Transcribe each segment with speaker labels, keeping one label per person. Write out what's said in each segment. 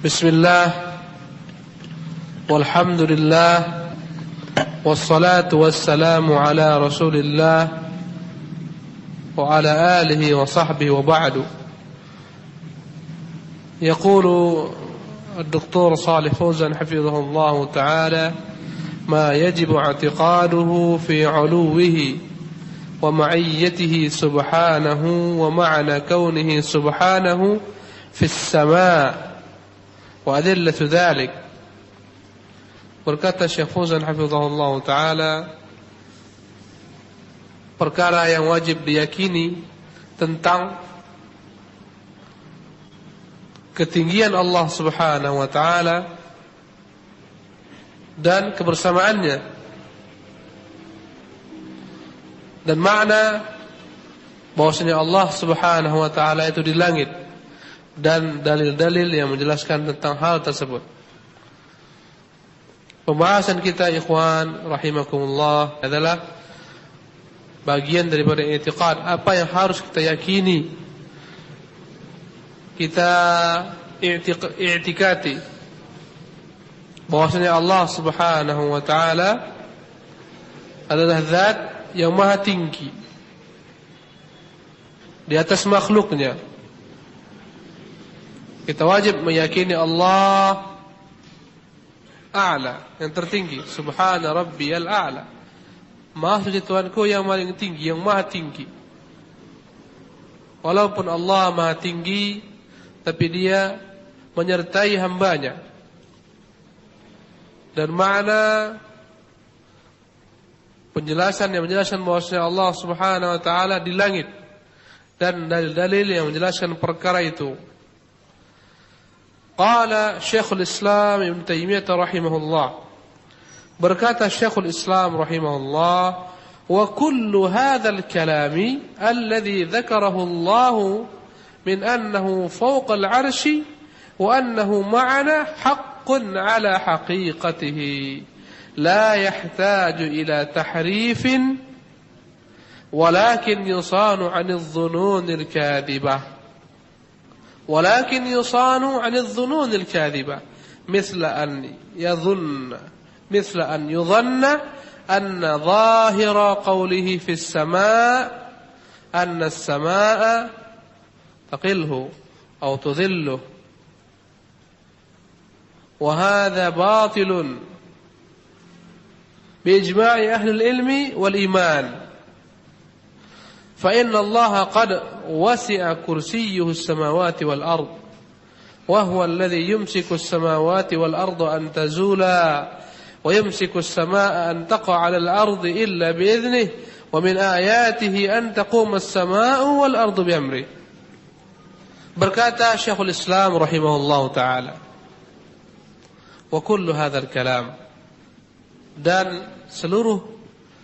Speaker 1: Bismillah, walhamdulillah, wassalatu wassalamu ala rasulillah wa ala alihi wa sahbihi wa ba'du. Yaqulu الدكتور صالح فوزان حفظه الله تعالى: ما يجب اعتقاده في علوه ومعيته سبحانه ومعنى كونه سبحانه في السماء وأدلة ذلك. Berkata Syekh Fauzan hafizahullah taala, perkara yang wajib diyakini tentang ketinggian Allah Subhanahu wa taala dan kebersamaannya, dan makna bahwasanya Allah Subhanahu wa taala itu di langit, dan dalil-dalil yang menjelaskan tentang hal tersebut. Pembahasan kita, ikhwan rahimakumullah, adalah bagian daripada i'tiqad, apa yang harus kita yakini, kita i'tikati bahwasanya Allah Subhanahu wa taala adalah zat yang maha tinggi di atas makhluknya. Kita wajib meyakini Allah a'la, yang tertinggi. Subhana rabbiyal a'la, maha suci Tuhanku yang paling tinggi, yang maha tinggi. Walaupun Allah maha tinggi, tapi dia menyertai hambanya. Dan makna penjelasan yang menjelaskan bahwasanya Allah Subhanahu wa taala di langit, dan dalil-dalil yang menjelaskan perkara itu. Qala Syekhul Islam Ibn Taimiyah rahimahullah, berkata Syekhul Islam rahimahullah: wa kullu hadzal kalami alladhi dzakarahu Allah min annahu fawqa al-'arsy wa annahu ma'ana haqqun 'ala haqiqatihi la yahtaju ila tahrifin walakin yusanu 'ani adh-dhunun al-kadhibah ولكن يصان عن الظنون الكاذبة مثل أن يظن أن ظاهر قوله في السماء أن السماء تقله أو تذله، وهذا باطل بإجماع أهل العلم والإيمان، فإن الله قد وسع كرسيه السماوات والأرض وهو الذي يمسك السماوات والأرض أن تزولا ويمسك السماء أن تقع على الأرض إلا بإذنه ومن آياته أن تقوم السماء والأرض بأمره. Berkata Syekhul Islam rahimahullah ta'ala, wa kullu hadzal kalam, dan seluruh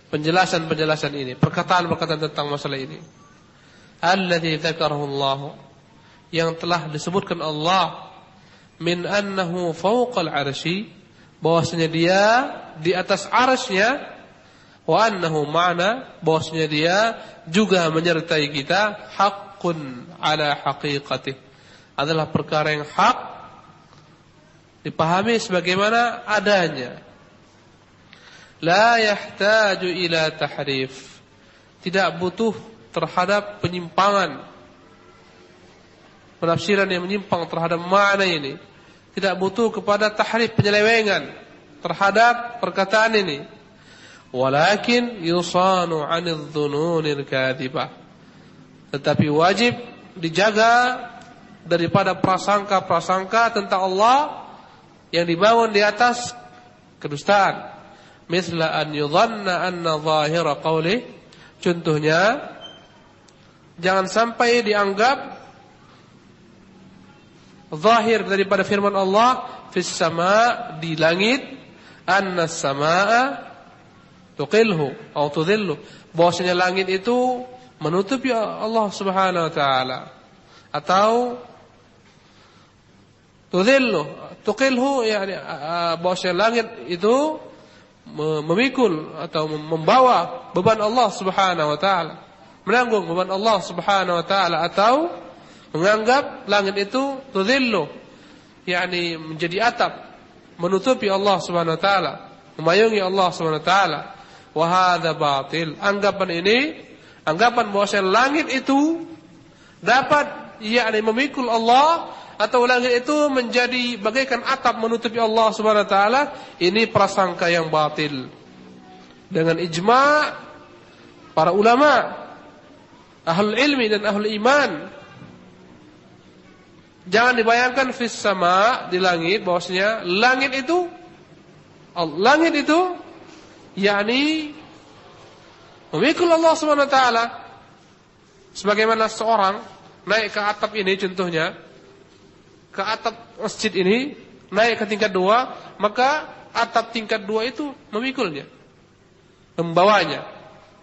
Speaker 1: penjelasan-penjelasan ini, perkataan-perkataan tentang masalah ini, alladzi dzakarahu Allah, yang telah disebutkan Allah, min annahu fawqal 'arsy, bahwasanya dia di atas arasy-Nya, wa annahu ma'na, bahwasanya dia juga menyertai kita, haqqun 'ala haqiqatih, adalah perkara yang hak dipahami sebagaimana adanya. La yahtaju ila tahrif, tidak butuh terhadap penyimpangan, penafsiran yang menyimpang terhadap makna ini, tidak butuh kepada tahrif, penyelewengan terhadap perkataan ini. Walakin yusanu 'anil dhununil kadhibah, tetapi wajib dijaga daripada prasangka-prasangka tentang Allah yang dibangun di atas kedustaan. Misla an yudhanna anna zahira qawli, contohnya jangan sampai dianggap zahir daripada firman Allah fis sama, di langit, anna samaa tuqilhu atau tudhillu, bahwasanya langit itu menutupi Allah Subhanahu wa taala, atau tudhillu tuqilhu, yani bahwasanya langit itu memikul atau membawa beban Allah Subhanahu wa taala, menanggung beban Allah Subhanahu wa taala, atau menganggap langit itu tudhillu,
Speaker 2: yakni menjadi atap menutupi Allah Subhanahu wa taala, memayungi Allah Subhanahu wa taala. Wa hadza batil. Anggapan bahwasanya langit itu dapat yakni memikul Allah atau langit itu menjadi bagaikan atap menutupi Allah Subhanahu wa taala, ini prasangka yang batil. Dengan ijma' para ulama, ahlul ilmi dan ahlul iman. Jangan dibayangkan fis sama, di langit, bahwasanya langit itu yakni memikul Allah Subhanahu wa taala. Sebagaimana seorang naik ke atap ini, contohnya ke atap masjid ini, naik ke tingkat 2, maka atap tingkat 2 itu memikulnya, membawanya.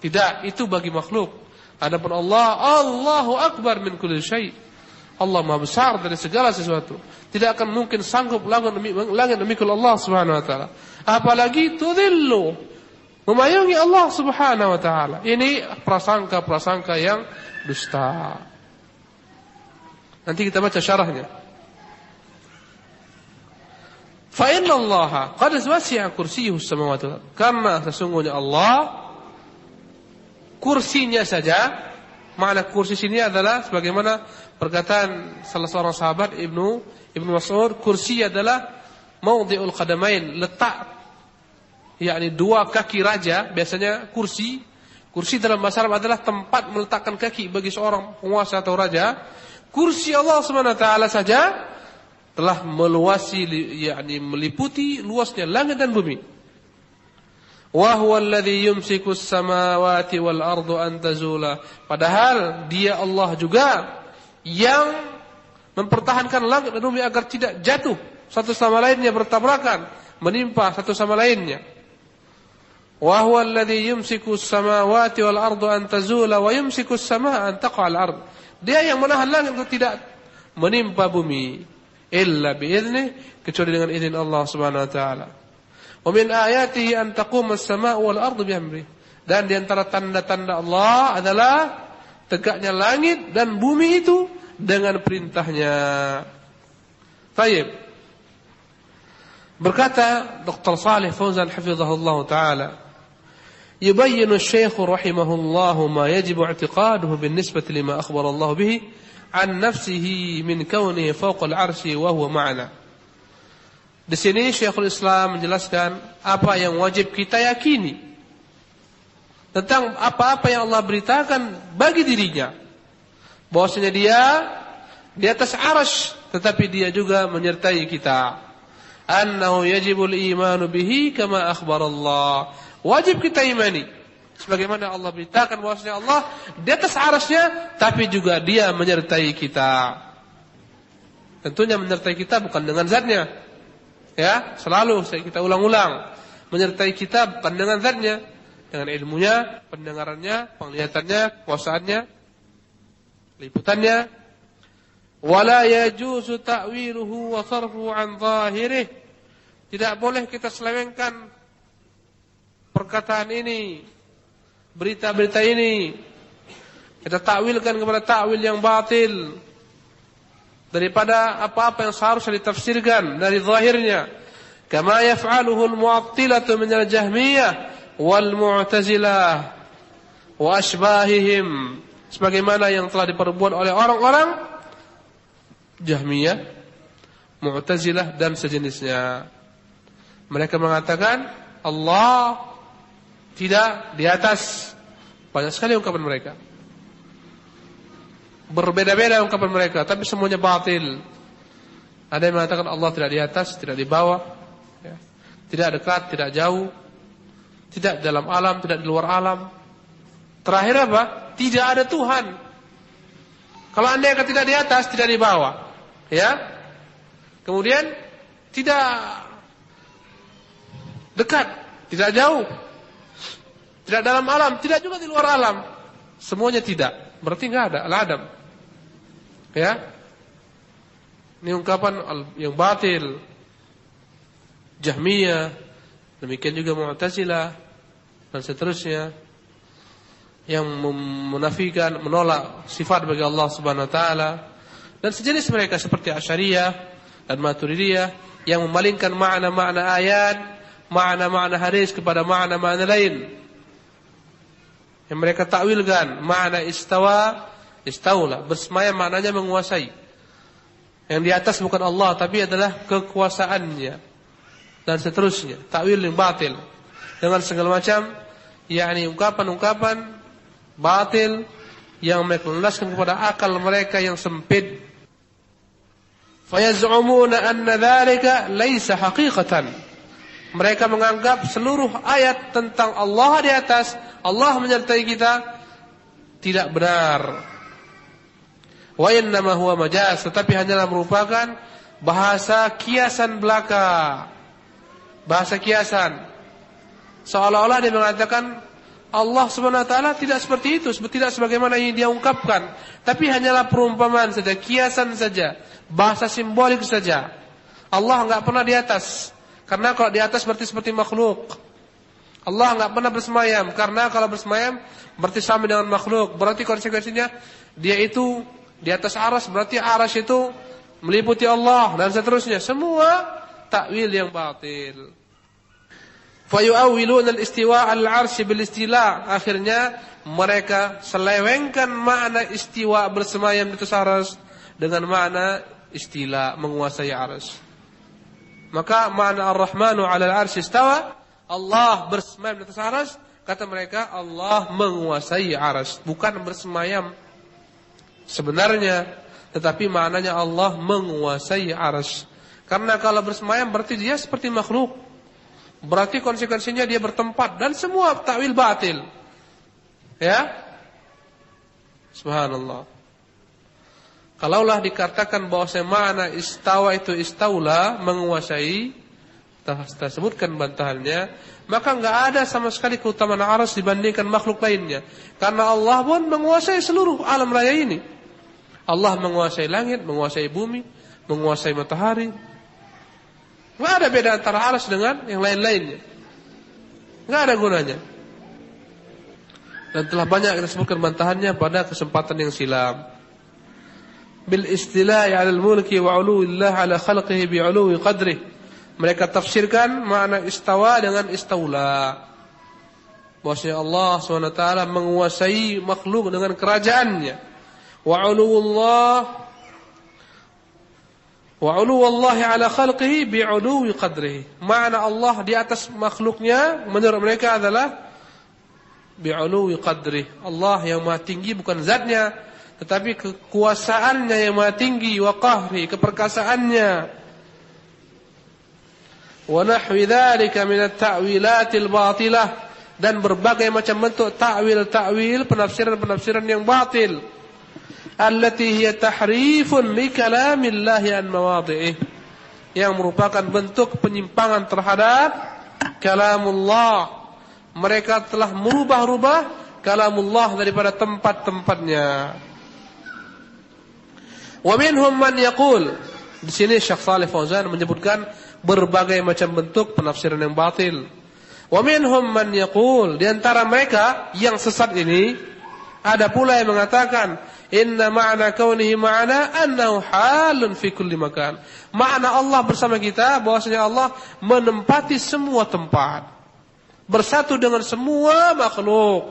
Speaker 2: Tidak, itu bagi makhluk. Adapun Allah, Allahu akbar min kulli syai'. Allah Maha besar dari segala sesuatu. Tidak akan mungkin sanggup langit memikul Allah Subhanahu wa taala. Apalagi tudhillu, memayungi Allah Subhanahu wa taala. Ini prasangka-prasangka yang dusta. Nanti kita baca syarahnya. Fa inna Allah qad wasi'a kursiyyuhu as-samawati wal ardh. Karena sesungguhnya Allah kursinya saja. Makna kursi sini adalah sebagaimana perkataan salah seorang sahabat Ibnu Mas'ud, kursi adalah maudhi'ul qadamain, letak yakni dua kaki raja. Biasanya kursi dalam bahasa Arab adalah tempat meletakkan kaki bagi seorang penguasa atau raja. Kursi Allah Subhanahu wa taala saja telah meluasi, yakni meliputi luasnya langit dan bumi. Wa huwa alladhi yumsiku as-samawati wal ardu an tazula. Padahal dia Allah juga yang mempertahankan langit dan bumi agar tidak jatuh satu sama lainnya, bertabrakan, menimpa satu sama lainnya. Wa huwa alladhi yumsiku as-samawati wal ardu an tazula wa yumsiku as-samaa an taqa al-ard. Dia yang menahan langit untuk tidak menimpa bumi, illa bi'idznih, kecuali dengan izin Allah Subhanahu wa taala. Wa min ayatihi an taquma as-samaa'u wal ardu bi amrihi. Dan di antara tanda-tanda Allah adalah tegaknya langit dan bumi itu dengan perintahnya. Baik. Berkata Dr. Shalih Fauzan hafizahullah taala, يبين الشيخ رحمه الله ما يجب اعتقاده بالنسبة لما أخبر الله به عن نفسه من كونه فوق العرش وهو معنا. Di sini Syekhul Islam menjelaskan apa yang wajib kita yakini tentang apa-apa yang Allah beritakan bagi dirinya, bahwasanya dia di atas arsy, tetapi dia juga menyertai kita. Annahu yajibul imanu bihi kama akhbarallah. Wajib kita imani sebagaimana Allah beritakan bahwasanya Allah di atas arsy-Nya, tapi juga dia menyertai kita. Tentunya menyertai kita bukan dengan zatnya. Ya, selalu kita ulang-ulang, menyertai kita bukan dengan zatnya, dengan ilmunya, pendengarannya, penglihatannya, kuasaannya, liputannya. Wala yajuzu ta'wiluhu wa sarfuhu an zahirih. Tidak boleh kita selewengkan perkataan ini, berita-berita ini, kita takwilkan kepada takwil yang batil, daripada apa-apa yang seharusnya ditafsirkan dari zahirnya. Kama yaf'aluhu al-mu'attilatu min al-jahmiyah wal mu'tazilah wa ashbahihim, sebagaimana yang telah diperbuat oleh orang-orang Jahmiyah, Mu'tazilah dan sejenisnya. Mereka mengatakan Allah tidak di atas. Banyak sekali ungkapan mereka, berbeda-beda ungkapan mereka, tapi semuanya batil. Ada yang mengatakan Allah tidak di atas, tidak di bawah, ya, tidak dekat, tidak jauh, tidak dalam alam, tidak di luar alam. Terakhir apa? Tidak ada Tuhan. Kalau anda yang tidak di atas, tidak di bawah, ya. Kemudian tidak dekat, tidak jauh, tidak dalam alam, tidak juga di luar alam. Semuanya tidak. Berarti enggak ada al-adam. Ya. Ini ungkapan yang batil. Jahmiyah, demikian juga Mu'tazilah dan seterusnya, yang menafikan, menolak sifat bagi Allah Subhanahu wa taala, dan sejenis mereka seperti Asy'ariyah
Speaker 1: dan Maturidiyah yang memalingkan makna-makna ayat, makna-makna hadis kepada makna-makna lain. Yang mereka takwilkan makna istawa, istaula, bersemayam maknanya menguasai. Yang di atas bukan Allah tapi adalah kekuasaannya dan seterusnya. Takwil yang batil dengan segala macam yakni ungkapan-ungkapan batil yang menjelaskan kepada akal mereka yang sempit. Fayaz'umuna anna dzalika laisa haqiqatan. Mereka menganggap seluruh ayat tentang Allah di atas, Allah menyertai kita tidak benar. Wa innama huwa majaz, tetapi hanyalah merupakan bahasa kiasan belaka. Bahasa kiasan. Seolah-olah dia mengatakan Allah Subhanahu wa taala tidak seperti itu, tidak sebagaimana yang dia ungkapkan, tapi hanyalah perumpamaan saja, kiasan saja, bahasa simbolik saja. Allah enggak pernah di atas, karena kalau di atas berarti seperti makhluk. Allah enggak pernah bersemayam, karena kalau bersemayam berarti sama dengan makhluk. Berarti konsekuensinya dia itu di atas aras, berarti aras itu meliputi Allah dan seterusnya. Semua takwil yang batil. Fayu'awwiluna al-istiwa' al-'arsy bil-istila. Akhirnya mereka selewengkan makna istiwa bersemayam di atas aras dengan makna istila, menguasai aras. Maka makna ar-Rahmanu 'ala al-'arsy istawa, Allah bersemayam di atas aras, kata mereka Allah menguasai aras, bukan bersemayam sebenarnya, tetapi maknanya Allah menguasai aras. Karena kalau bersemayam berarti dia seperti makhluk. Berarti konsekuensinya dia bertempat dan semua takwil batil. Ya? Subhanallah. Kalaulah dikatakan bahwa makna istawa itu istaula, menguasai, kita sebutkan bantahannya, maka enggak ada sama sekali keutamaan aras dibandingkan makhluk lainnya. Karena Allah pun menguasai seluruh alam raya ini. Allah menguasai langit, menguasai bumi, menguasai matahari. Enggak ada beda antara aras dengan yang lain-lainnya. Enggak ada gunanya. Dan telah banyak kita sebutkan bantahannya pada kesempatan yang silam. Bil istila'i 'alal mulki wa 'uluwillah 'ala khalqihi bi 'uluwi qadrih. Mereka tafsirkan makna istawa dengan istaula. Bahwasanya Allah SWT menguasai makhluk dengan kerajaannya. Wa 'uluwallahi 'ala khalqihi bi 'uluwi qadrihi. Makna Allah di atas makhluknya menurut mereka adalah bi 'uluwi qadrihi. Allah yang maha tinggi bukan zatnya, tetapi kekuasaannya yang maha tinggi, wa qahri, keperkasaannya. Wa nahwi dzalika min at-ta'wilatil batilah, dan berbagai macam bentuk ta'wil-ta'wil, penafsiran-penafsiran yang batil. Allati hiya tahrifun li kalamillahi an mawadhi'ih, yang merupakan bentuk penyimpangan terhadap kalamullah. Mereka telah merubah-rubah kalamullah daripada tempat-tempatnya. Wa minhum man yaqul, di sini Syekh Shalih Fauzan menyebutkan berbagai macam bentuk penafsiran yang batil. Wa minhum man yaqul, di antara mereka yang sesat ini ada pula yang mengatakan inna ma'na kaunihi ma'ana annahu halun fi kulli makan. Makna Allah bersama kita bahwasanya Allah menempati semua tempat, bersatu dengan semua makhluk.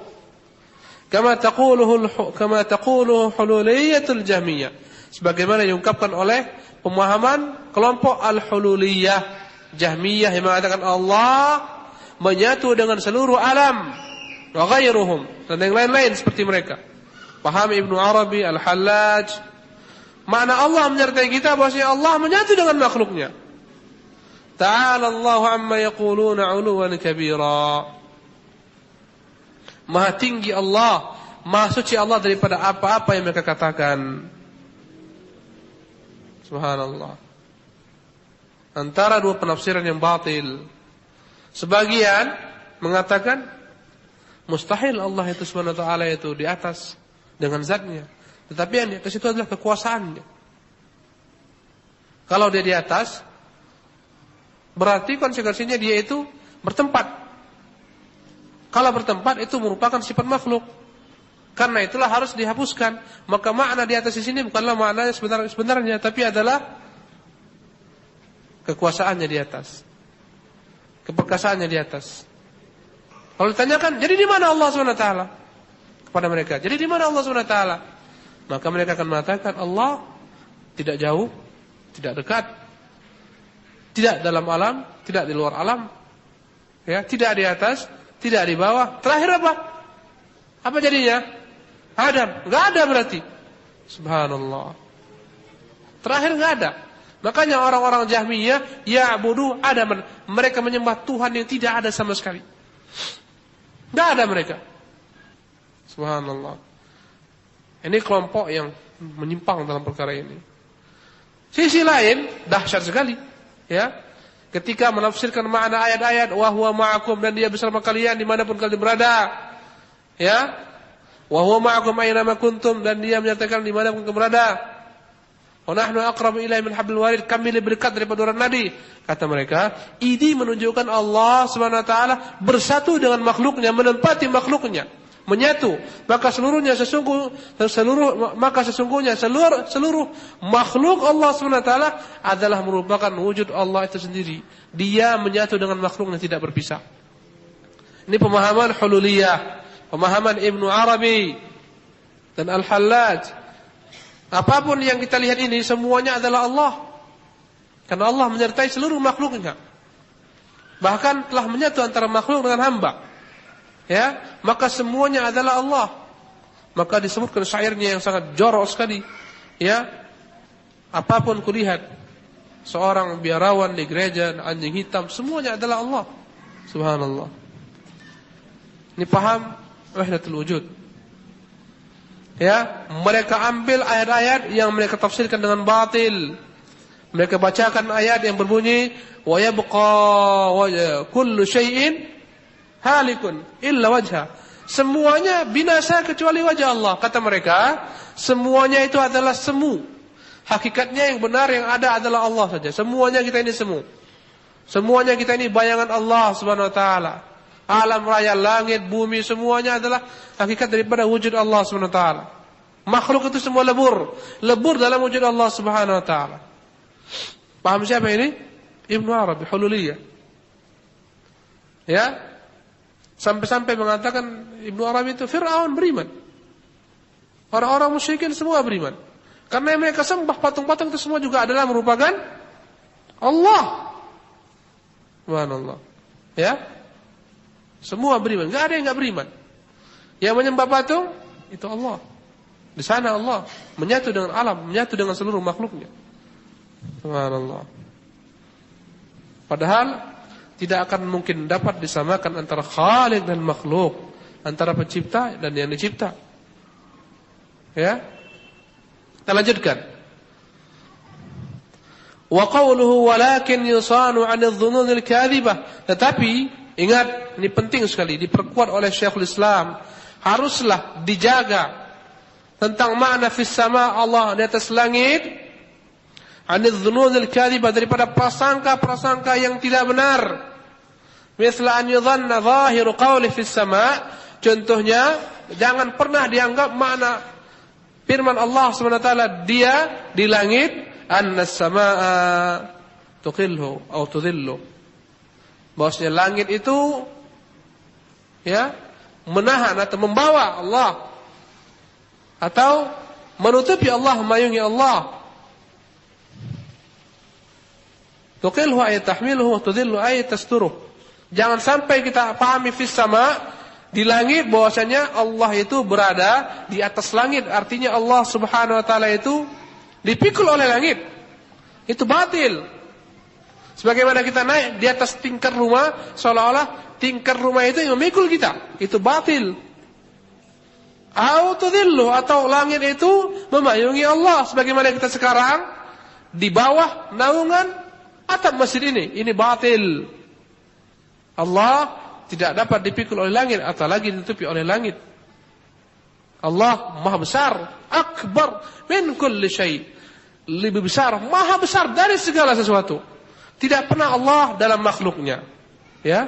Speaker 1: Kama taquluhu hululiyatul jahmiyah, sebagaimana diungkapkan oleh pemahaman kelompok al-hululiyah jahmiyah yang mengatakan Allah menyatu dengan seluruh alam wa ghairuhum, dan yang lain-lain seperti mereka. Paham Ibnu Arabi, Al-Hallaj, makna Allah menyertai kita bahwasanya Allah menyatu dengan makhluknya. Ta'ala Allahu amma yaquluna 'uluwan kabira. Maha tinggi Allah, maha suci Allah daripada apa-apa yang mereka katakan. Subhanallah. Antara dua penafsiran yang batil. Sebagian mengatakan mustahil Allah itu Subhanahu wa taala itu di atas dengan zatnya, tetapi yang di atas itu adalah kekuasaannya. Kalau dia di atas, berarti konsekuensinya dia itu bertempat. Kalau bertempat itu merupakan sifat makhluk. Karena itulah harus dihapuskan. Maka makna di atas di sini bukanlah maknanya sebenarnya, tapi adalah kekuasaannya di atas, keperkasaannya di atas. Kalau ditanyakan, jadi di mana Allah SWT? Kepada mereka, jadi di mana Allah SWT? Maka mereka akan mengatakan, Allah tidak jauh, tidak dekat, tidak dalam alam, tidak di luar alam, ya, tidak di atas, tidak di bawah. Terakhir apa? Apa jadinya? Adam. Enggak ada berarti. Subhanallah. Terakhir enggak ada. Makanya orang-orang Jahmiyah ya'budu Adam, mereka menyembah Tuhan yang tidak ada sama sekali. Enggak ada mereka. Subhanallah. Ini kelompok yang menyimpang dalam perkara ini. Sisi lain dahsyat sekali, ya. Ketika menafsirkan makna ayat-ayat wa huwa ma'akum, dan dia bersama kalian dimanapun kalian berada, ya. Wa huwa ma'akum aina ma kuntum, dan dia menyatakan dimanapun kalian berada. Wa nahnu aqrabu ilaihi min hablil warid, kami lebih dekat daripada orang Nabi. Kata mereka, ini menunjukkan Allah Subhanahu wa taala bersatu dengan makhluknya, menempati makhluknya, menyatu. Maka sesungguhnya seluruh makhluk Allah Subhanahu wa taala adalah merupakan wujud Allah itu sendiri. Dia menyatu dengan makhluknya, tidak berpisah. Ini pemahaman Hululiyah, pemahaman Ibnu Arabi dan Al-Hallaj. Apapun yang kita lihat ini semuanya adalah Allah. Karena Allah menyertai seluruh makhluknya. Bahkan telah menyatu antara makhluk dengan hamba. Ya, maka semuanya adalah Allah. Maka disebutkan syairnya yang sangat jorok sekali. Ya, apapun kulihat, seorang biarawan di gereja, anjing hitam, semuanya adalah Allah. Subhanallah. Ini paham wahdatul wujud. Ya, mereka ambil ayat-ayat yang mereka tafsirkan dengan batil. Mereka bacakan ayat yang berbunyi wa yabqa kullu syai'in halikun illa wajha. Semuanya binasa kecuali wajah Allah. Kata mereka, semuanya itu adalah semu. Hakikatnya yang benar yang ada adalah Allah saja. Semuanya kita ini semu. Semuanya kita ini bayangan Allah Subhanahu wa taala. Alam raya, langit, bumi, semuanya adalah hakikat daripada wujud Allah Subhanahu wa taala. Makhluk itu semua lebur dalam wujud Allah Subhanahu wa taala. Paham siapa ini? Ibnu Arabi, Hululiyah. Ya. Sampai-sampai mengatakan Ibnu Arabi itu Fir'aun beriman. Orang-orang musyrikin semua beriman. Karena mereka sembah patung-patung itu semua juga adalah merupakan Allah. Subhanallah. Ya. Semua beriman, enggak ada yang enggak beriman. Yang menyembah patung itu Allah. Di sana Allah menyatu dengan alam, menyatu dengan seluruh makhluknya. Subhanallah. Padahal tidak akan mungkin dapat disamakan antara Khaliq dan makhluk, antara pencipta dan yang dicipta. Ya. Kita lanjutkan. Wa qawluhu walakin yusanu 'anil dhununil kadhibah. Tetapi ingat, ini penting sekali, diperkuat oleh Syekhul Islam. Haruslah dijaga tentang makna fis sama, Allah di atas langit, anil dhununil kadhibah, daripada prasangka-prasangka yang tidak benar. Misla an yudhanna zahiru qawli fis sama. Contohnya, jangan pernah dianggap makna firman Allah SWT, dia di langit, anna as-samaa tuqilhu atau tudhillu, bahwasanya langit itu ya menahan atau membawa Allah, atau menutupi Allah, memayungi Allah. Tuqilhu ay tahmiluhu, tudhillu ay tasturuh. Jangan sampai kita pahami fis sama, di langit, bahwasanya Allah itu berada di atas langit. Artinya Allah Subhanahu wa taala itu dipikul oleh langit. Itu batil. Sebagaimana kita naik di atas tingkat rumah, seolah-olah tingkat rumah itu yang memikul kita. Itu batil. Autudillu, atau langit itu memayungi Allah. Sebagaimana kita sekarang di bawah naungan atap masjid ini. Ini batil. Allah tidak dapat dipikul oleh langit, atau lagi ditutupi oleh langit. Allah maha besar, akbar min kulli syai'. Lebih besar, maha besar dari segala sesuatu. Tidak pernah Allah dalam makhluknya, ya.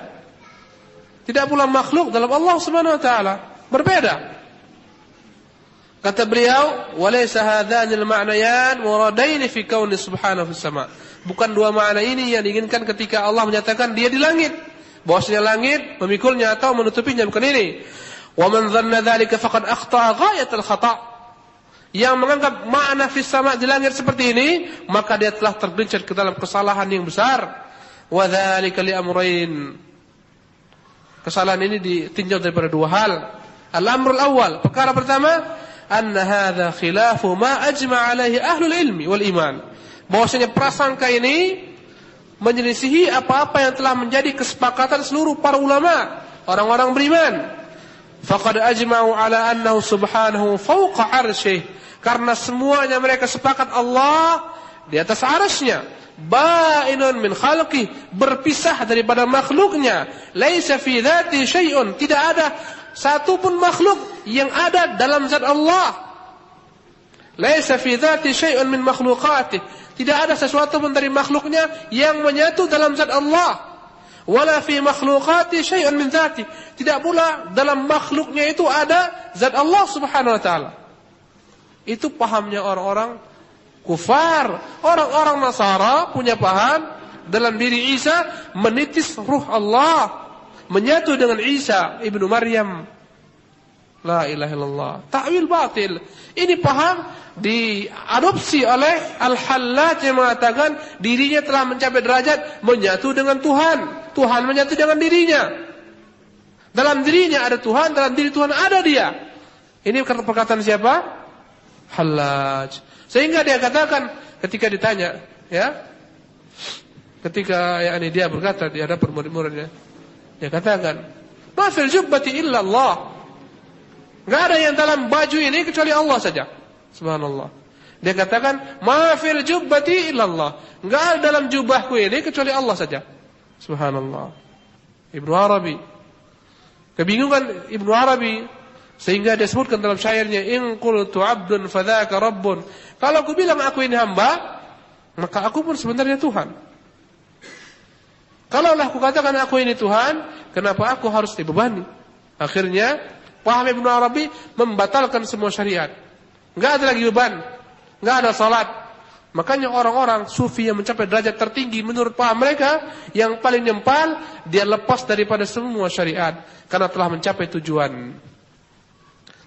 Speaker 1: Tidak pula makhluk dalam Allah Subhanahu wa taala. Berbeda. Kata beliau, "Walaysa hadhanil ma'nayan muradain fi kauni subhanahu fis sama'."
Speaker 2: Bukan dua makna ini yang diinginkan ketika Allah menyatakan dia di langit. Bahwasanya langit memikulnya atau menutupinya, bukan ini. Wa man dhanna dzalika faqad akhta'a ghayatal khata'. Yang menganggap makna fis sama' di langit seperti ini, maka dia telah tergelincir ke dalam kesalahan yang besar. Wa dzalika li amrayn. Kesalahan ini ditinjau daripada dua hal. Al-amrul awal, perkara pertama, anna hadza khilafu ma ajma' alaihi ahlul ilmi wal iman. Bahwasanya prasangka ini menyelisihi apa-apa yang telah menjadi kesepakatan seluruh para ulama, orang-orang beriman. Faqad ajma'u ala annahu subhanahu fawqa 'arsyih. Karena semuanya mereka sepakat Allah di atas arasy-Nya. Ba'inun min khalqih, berpisah daripada makhluknya. Laisa fi dzati syai'un, tidak ada satu pun makhluk yang ada dalam zat Allah. Laisa fi dzati syai'un min makhluqatih, tidak ada sesuatu pun dari makhluknya yang menyatu dalam zat Allah. Wala fi makhluqati syai'un min dzati, tidak pula dalam makhluknya itu ada zat Allah Subhanahu wa taala. Itu pahamnya orang-orang kufar. Orang-orang Nasara punya paham dalam diri Isa menitis ruh Allah, menyatu dengan Isa ibnu Maryam. La ilaha illallah. Ta'wil batil. Ini paham diadopsi oleh Al-Hallaj yang mengatakan dirinya telah mencapai derajat menyatu dengan Tuhan. Tuhan menyatu dengan dirinya. Dalam dirinya ada Tuhan, dalam diri Tuhan ada dia. Ini perkataan siapa? Hallaj. Sehingga dia katakan ketika ditanya, ya, ketika dia berkata di hadapan murid-muridnya, dia katakan, "Ma fil jubbati illa Allah." Enggak ada yang dalam baju ini kecuali Allah saja. Subhanallah. Dia katakan, "Ma fil jubbati illa Allah." Enggak ada dalam jubahku ini kecuali Allah saja. Subhanallah. Ibnu Arabi. Kebingungan Ibnu Arabi sehingga dia sebutkan dalam syairnya, "In qultu 'abdun fadzaka rabbun." Kalau aku bilang aku ini hamba, maka aku pun sebenarnya Tuhan. Kalaulah aku katakan aku ini Tuhan, kenapa aku harus dibebani? Akhirnya paham Ibnu Arabi membatalkan semua syariat. Enggak ada lagi beban, enggak ada salat. Makanya orang-orang sufi yang mencapai derajat tertinggi menurut paham mereka, yang paling nyempal, dia lepas daripada semua syariat karena telah mencapai tujuan,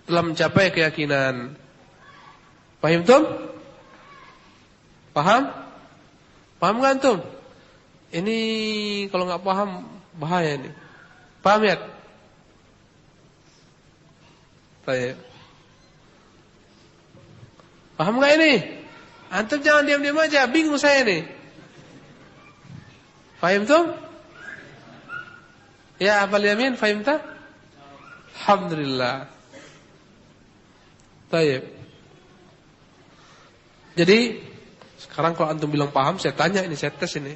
Speaker 2: telah mencapai keyakinan. Paham tuh? Paham? Paham enggak antum? Ini kalau enggak paham bahaya ini. Paham ya? Baik. Paham enggak ini? Antum jangan diam-diam aja, bingung saya nih. Paham tuh? Ya, Abul Yamin, paham tak? Alhamdulillah. Baik. Jadi sekarang kalau antum bilang paham, saya tanya ini, saya tes ini.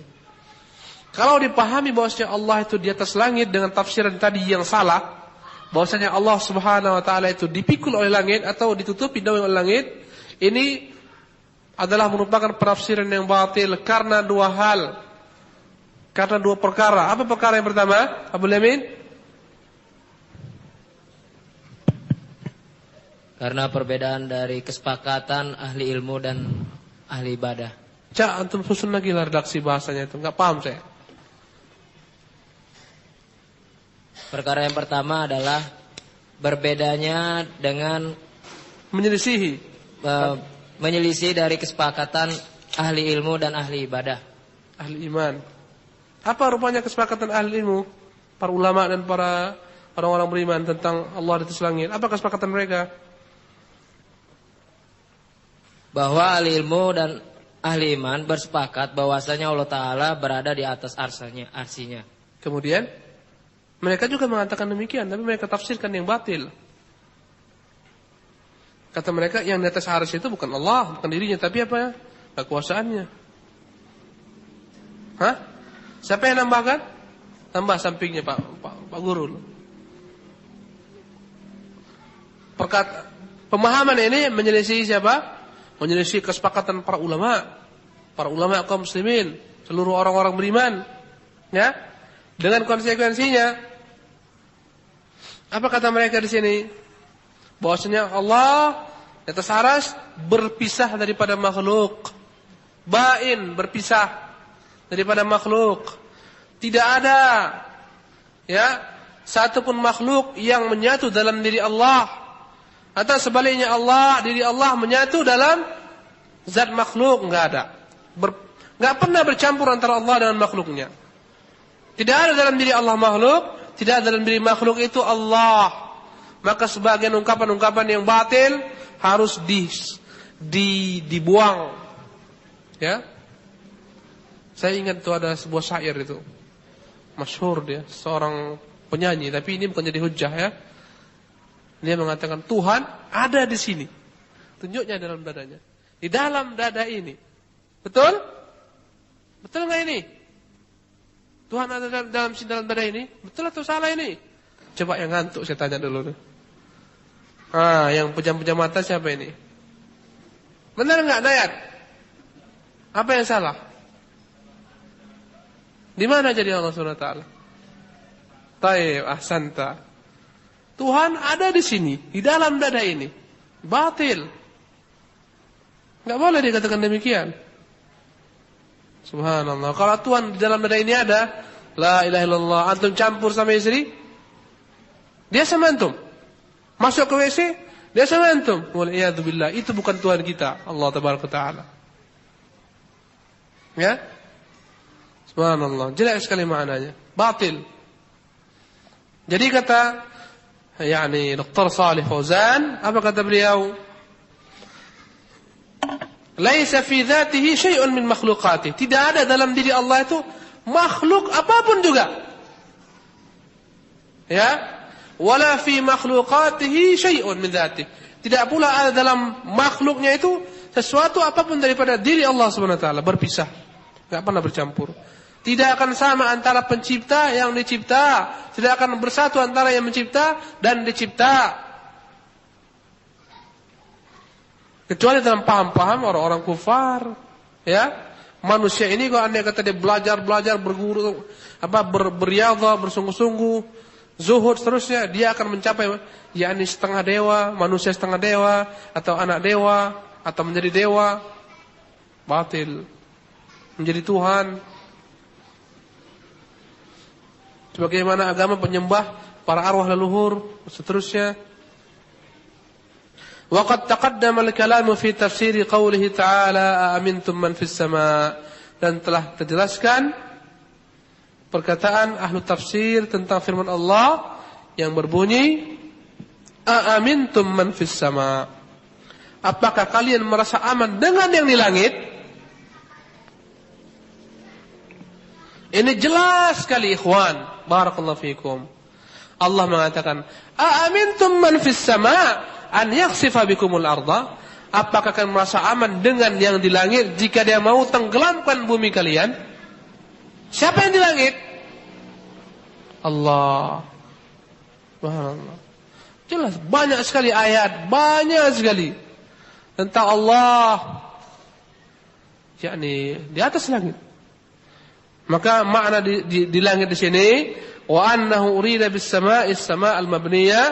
Speaker 2: Kalau dipahami bahwasanya Allah itu di atas langit dengan tafsiran tadi yang salah, bahwasanya Allah Subhanahu wa taala itu dipikul oleh langit atau ditutupi oleh langit, ini adalah merupakan penafsiran yang batil karena dua hal. Karena dua perkara. Apa perkara yang pertama? Abul Yamin?
Speaker 3: Karena perbedaan dari kesepakatan ahli ilmu dan ahli ibadah.
Speaker 2: Cak, antum susun lagi lah redaksi bahasanya itu. Enggak paham saya.
Speaker 3: Perkara yang pertama adalah berbedanya dengan
Speaker 2: menyelisihi
Speaker 3: dari kesepakatan ahli ilmu dan ahli ibadah.
Speaker 2: Ahli iman. Apa rupanya kesepakatan ahli ilmu, para ulama dan para orang-orang beriman tentang Allah di atas langit? Apa kesepakatan mereka?
Speaker 3: Bahwa ahli ilmu dan ahli iman bersepakat bahwasanya Allah Ta'ala berada di atas arsinya.
Speaker 2: Kemudian mereka juga mengatakan demikian, tapi mereka tafsirkan yang batil. Kata mereka yang di atas arsy itu bukan Allah, bukan dirinya, tapi apa? Kekuasaannya. Hah? Siapa yang nambahkan? Tambah sampingnya Pak Guru. Pemahaman ini menyelisih siapa? Menyelisih kesepakatan para ulama kaum muslimin, seluruh orang-orang beriman. Ya? Dengan konsekuensinya, apa kata mereka di sini? Bahwasanya Allah di atas arsy berpisah daripada makhluk. Bain, berpisah.
Speaker 1: daripada makhluk. Tidak ada ya satupun makhluk yang menyatu dalam diri Allah, atau sebaliknya diri Allah menyatu dalam zat makhluk. Enggak ada. Enggak pernah bercampur antara Allah dengan makhluknya. Tidak ada dalam diri Allah makhluk, tidak ada dalam diri makhluk itu Allah. Maka sebagian ungkapan-ungkapan yang batil harus dibuang. Ya. Saya ingat itu ada sebuah syair itu. Masyhur dia, seorang penyanyi, tapi ini bukan jadi hujjah ya. Dia mengatakan Tuhan ada di sini. Tunjuknya dalam dadanya. Di dalam dada ini. Betul? Betul enggak ini? Tuhan ada dalam dada ini? Betul atau salah ini? Coba yang ngantuk saya tanya dulu. Yang pejam-pejam mata siapa ini? Benar enggak Dayat? Apa yang salah? Di mana jadi Allah Subhanahu wa taala? Taib, ahsanta. Tuhan ada di sini, di dalam dada ini. Batil. Enggak boleh dikatakan demikian. Subhanallah. Kalau Tuhan di dalam dada ini ada, la ilaha illallah, antum campur sama istri, dia sama antum. Masuk ke WC, dia sama antum. Waliyadzubillah, itu bukan Tuhan kita, Allah tabaraka taala. Ya? Subhanallah, jelek sekali maknanya. Batil. Jadi kata Dr. Salih Fauzan, apa kata beliau? Laisa fi dzatihi syai'un min makhluqatihi. Tidak ada dalam diri Allah itu makhluk apapun juga. Ya? Wala fi makhluqatihi syai'un min dzatihi. Tidak pula ada dalam makhluknya itu sesuatu apapun daripada diri Allah Subhanahu wa taala, berpisah. Enggak pernah bercampur. Tidak akan sama antara pencipta yang dicipta. Tidak akan bersatu antara yang mencipta dan dicipta. Kecuali dalam paham-paham orang-orang kufar. Ya, manusia ini kalau anda kata dia belajar berguru, berriyadhah, bersungguh-sungguh, zuhud seterusnya, dia akan mencapai yakni setengah dewa, manusia setengah dewa, atau anak dewa, atau menjadi dewa. Batil. Menjadi Tuhan. Sebagaimana agama penyembah para arwah leluhur, seterusnya. Waqad taqaddama al-kalamu fi tafsir qawlihi ta'ala aamintum man fis sama', dan telah terjelaskan perkataan ahlu tafsir tentang firman Allah yang berbunyi aamintum man fis sama'. Apakah kalian merasa aman dengan yang di langit? Ini jelas sekali ikhwan. Barakallahu fikum. Allah mengatakan, "Aamintum man fis sama' an yakhsifa bikumul arda?" Apakah kalian merasa aman dengan yang di langit jika dia mau tenggelamkan bumi kalian? Siapa yang di langit? Allah. Subhanallah. Jelas banyak sekali ayat, banyak sekali tentang Allah. Yakni di atas langit. Maka makna di langit di sini, wa annahu urida bis sama'i as-sama' al-mabniyah,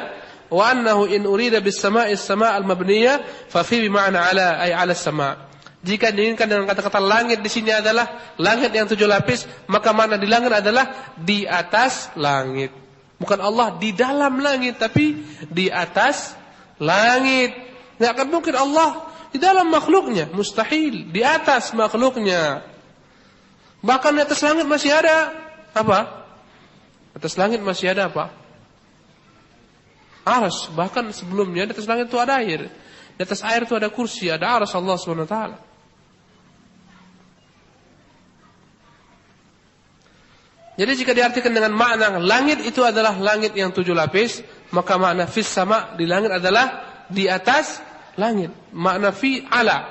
Speaker 1: wa annahu in urida bis sama'i as-sama' al-mabniyah fa fi bima'na ala ay ala as-sama'. Jika diinginkan dengan kata-kata langit di sini adalah langit yang 7 lapis, maka makna di langit adalah di atas langit. Bukan Allah di dalam langit, tapi di atas langit. Enggak akan mungkin Allah di dalam makhluknya, mustahil, di atas makhluknya. Bahkan di atas langit masih ada apa? Atas langit masih ada apa? Arsy. Bahkan sebelumnya di atas langit itu ada air. Di atas air itu ada kursi, ada arsy Allah Subhanahu wa taala. Jadi jika diartikan dengan makna langit itu adalah langit yang 7 lapis, maka makna fis sama' di langit adalah di atas langit. Makna fi ala.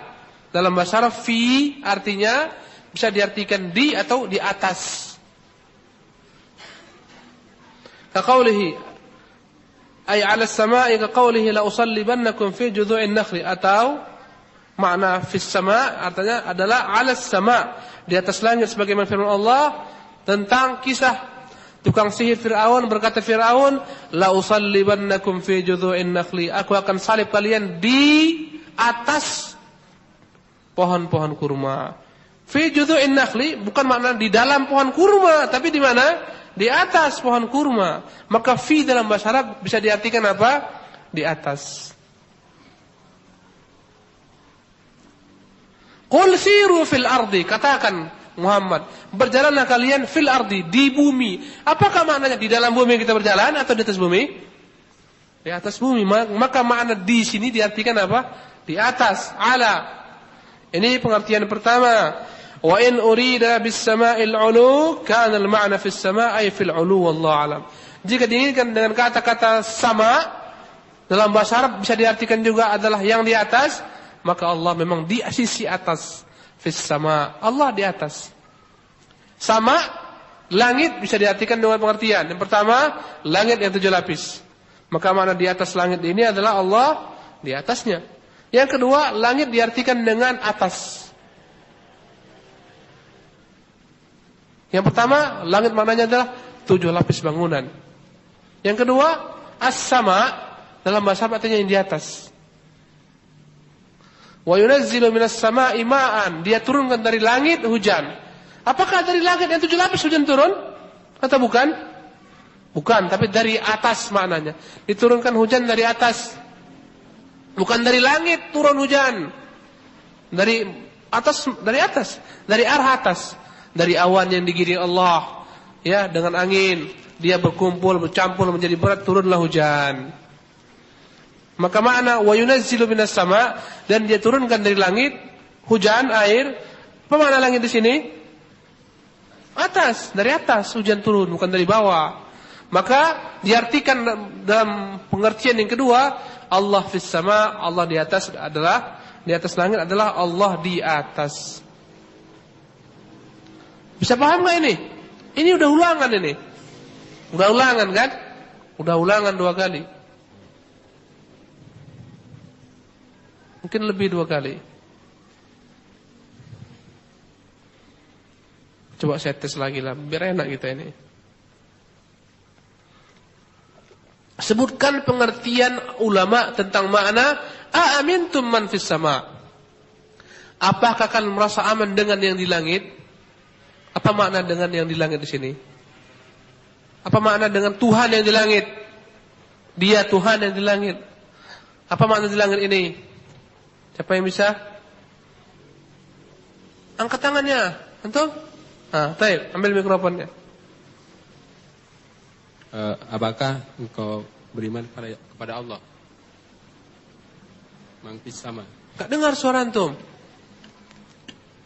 Speaker 1: Dalam bahasa Arab fi artinya bisa diartikan di atau di atas. Kaqaulihi ay 'ala as-sama'i kaqaulihi la usallibannakum fi judhu'in nakhli, atau makna fis sama' artinya adalah 'ala as-sama', di atas langit, sebagaimana firman Allah tentang kisah tukang sihir Firaun. Berkata Firaun, la usallibannakum fi judhu'in nakhli, aku akan salib kalian di atas pohon-pohon kurma.
Speaker 2: Fi judhu'in nakhli bukan makna di dalam pohon kurma, tapi di mana? Di atas pohon kurma. Maka fi dalam bahasa Arab bisa diartikan apa? Di atas. Qul siru fil ardi, katakan Muhammad, berjalanlah kalian fil ardi, di bumi. Apakah maknanya di dalam bumi kita berjalan atau di atas bumi? Di atas bumi. Maka makna di sini diartikan apa? Di atas, ala. Ini pengertian pertama. Wa in urida bis sama'il 'ulu kana al ma'na fis sama' ay fil 'ulu wallahu alam. Jika diinginkan dengan kata-kata sama dalam bahasa Arab bisa diartikan juga adalah yang di atas, maka Allah memang di sisi atas. Fis sama', Allah di atas. Sama, langit bisa diartikan dengan pengertian. Yang pertama, langit yang 7 lapis. Maka makna di atas langit ini adalah Allah di atasnya. Yang kedua, langit diartikan dengan atas. Yang pertama, langit maknanya adalah 7 lapis bangunan. Yang kedua, as-sama, dalam bahasa Arab artinya yang di atas. Wa yunazzilu minas sama'i ma'an, dia turunkan dari langit hujan. Apakah dari langit yang 7 lapis hujan turun? Atau bukan? Bukan, tapi dari atas maknanya. Diturunkan hujan dari atas. Bukan dari langit turun hujan. Dari atas, dari arah atas. Dari awan yang digiring Allah, ya, dengan angin, dia berkumpul, bercampur menjadi berat, turunlah hujan. Maka makna wa yunazzilu minas sama, dan dia turunkan dari langit hujan, air. Apa makna langit di sini? Atas, dari atas hujan turun, bukan dari bawah. Maka diartikan dalam pengertian yang kedua, Allah fis sama, Allah di atas adalah, di atas langit adalah Allah di atas. Bisa paham gak ini? Ini udah ulangan ini. Udah ulangan kan? Udah ulangan 2 kali. Mungkin lebih 2 kali. Coba saya tes lagi lah, biar enak kita ini. Sebutkan pengertian ulama tentang makna a'amintum man fis sama. Apakah kalian merasa aman dengan yang di langit? Apa makna dengan yang di langit di sini? Apa makna dengan Tuhan yang di langit? Dia Tuhan yang di langit. Apa makna di langit ini? Siapa yang bisa? Angkat tangannya. Antum? Baik, ambil mikrofonnya.
Speaker 4: Apakah engkau beriman kepada Allah? Mangkis sama.
Speaker 2: Gak dengar suara antum.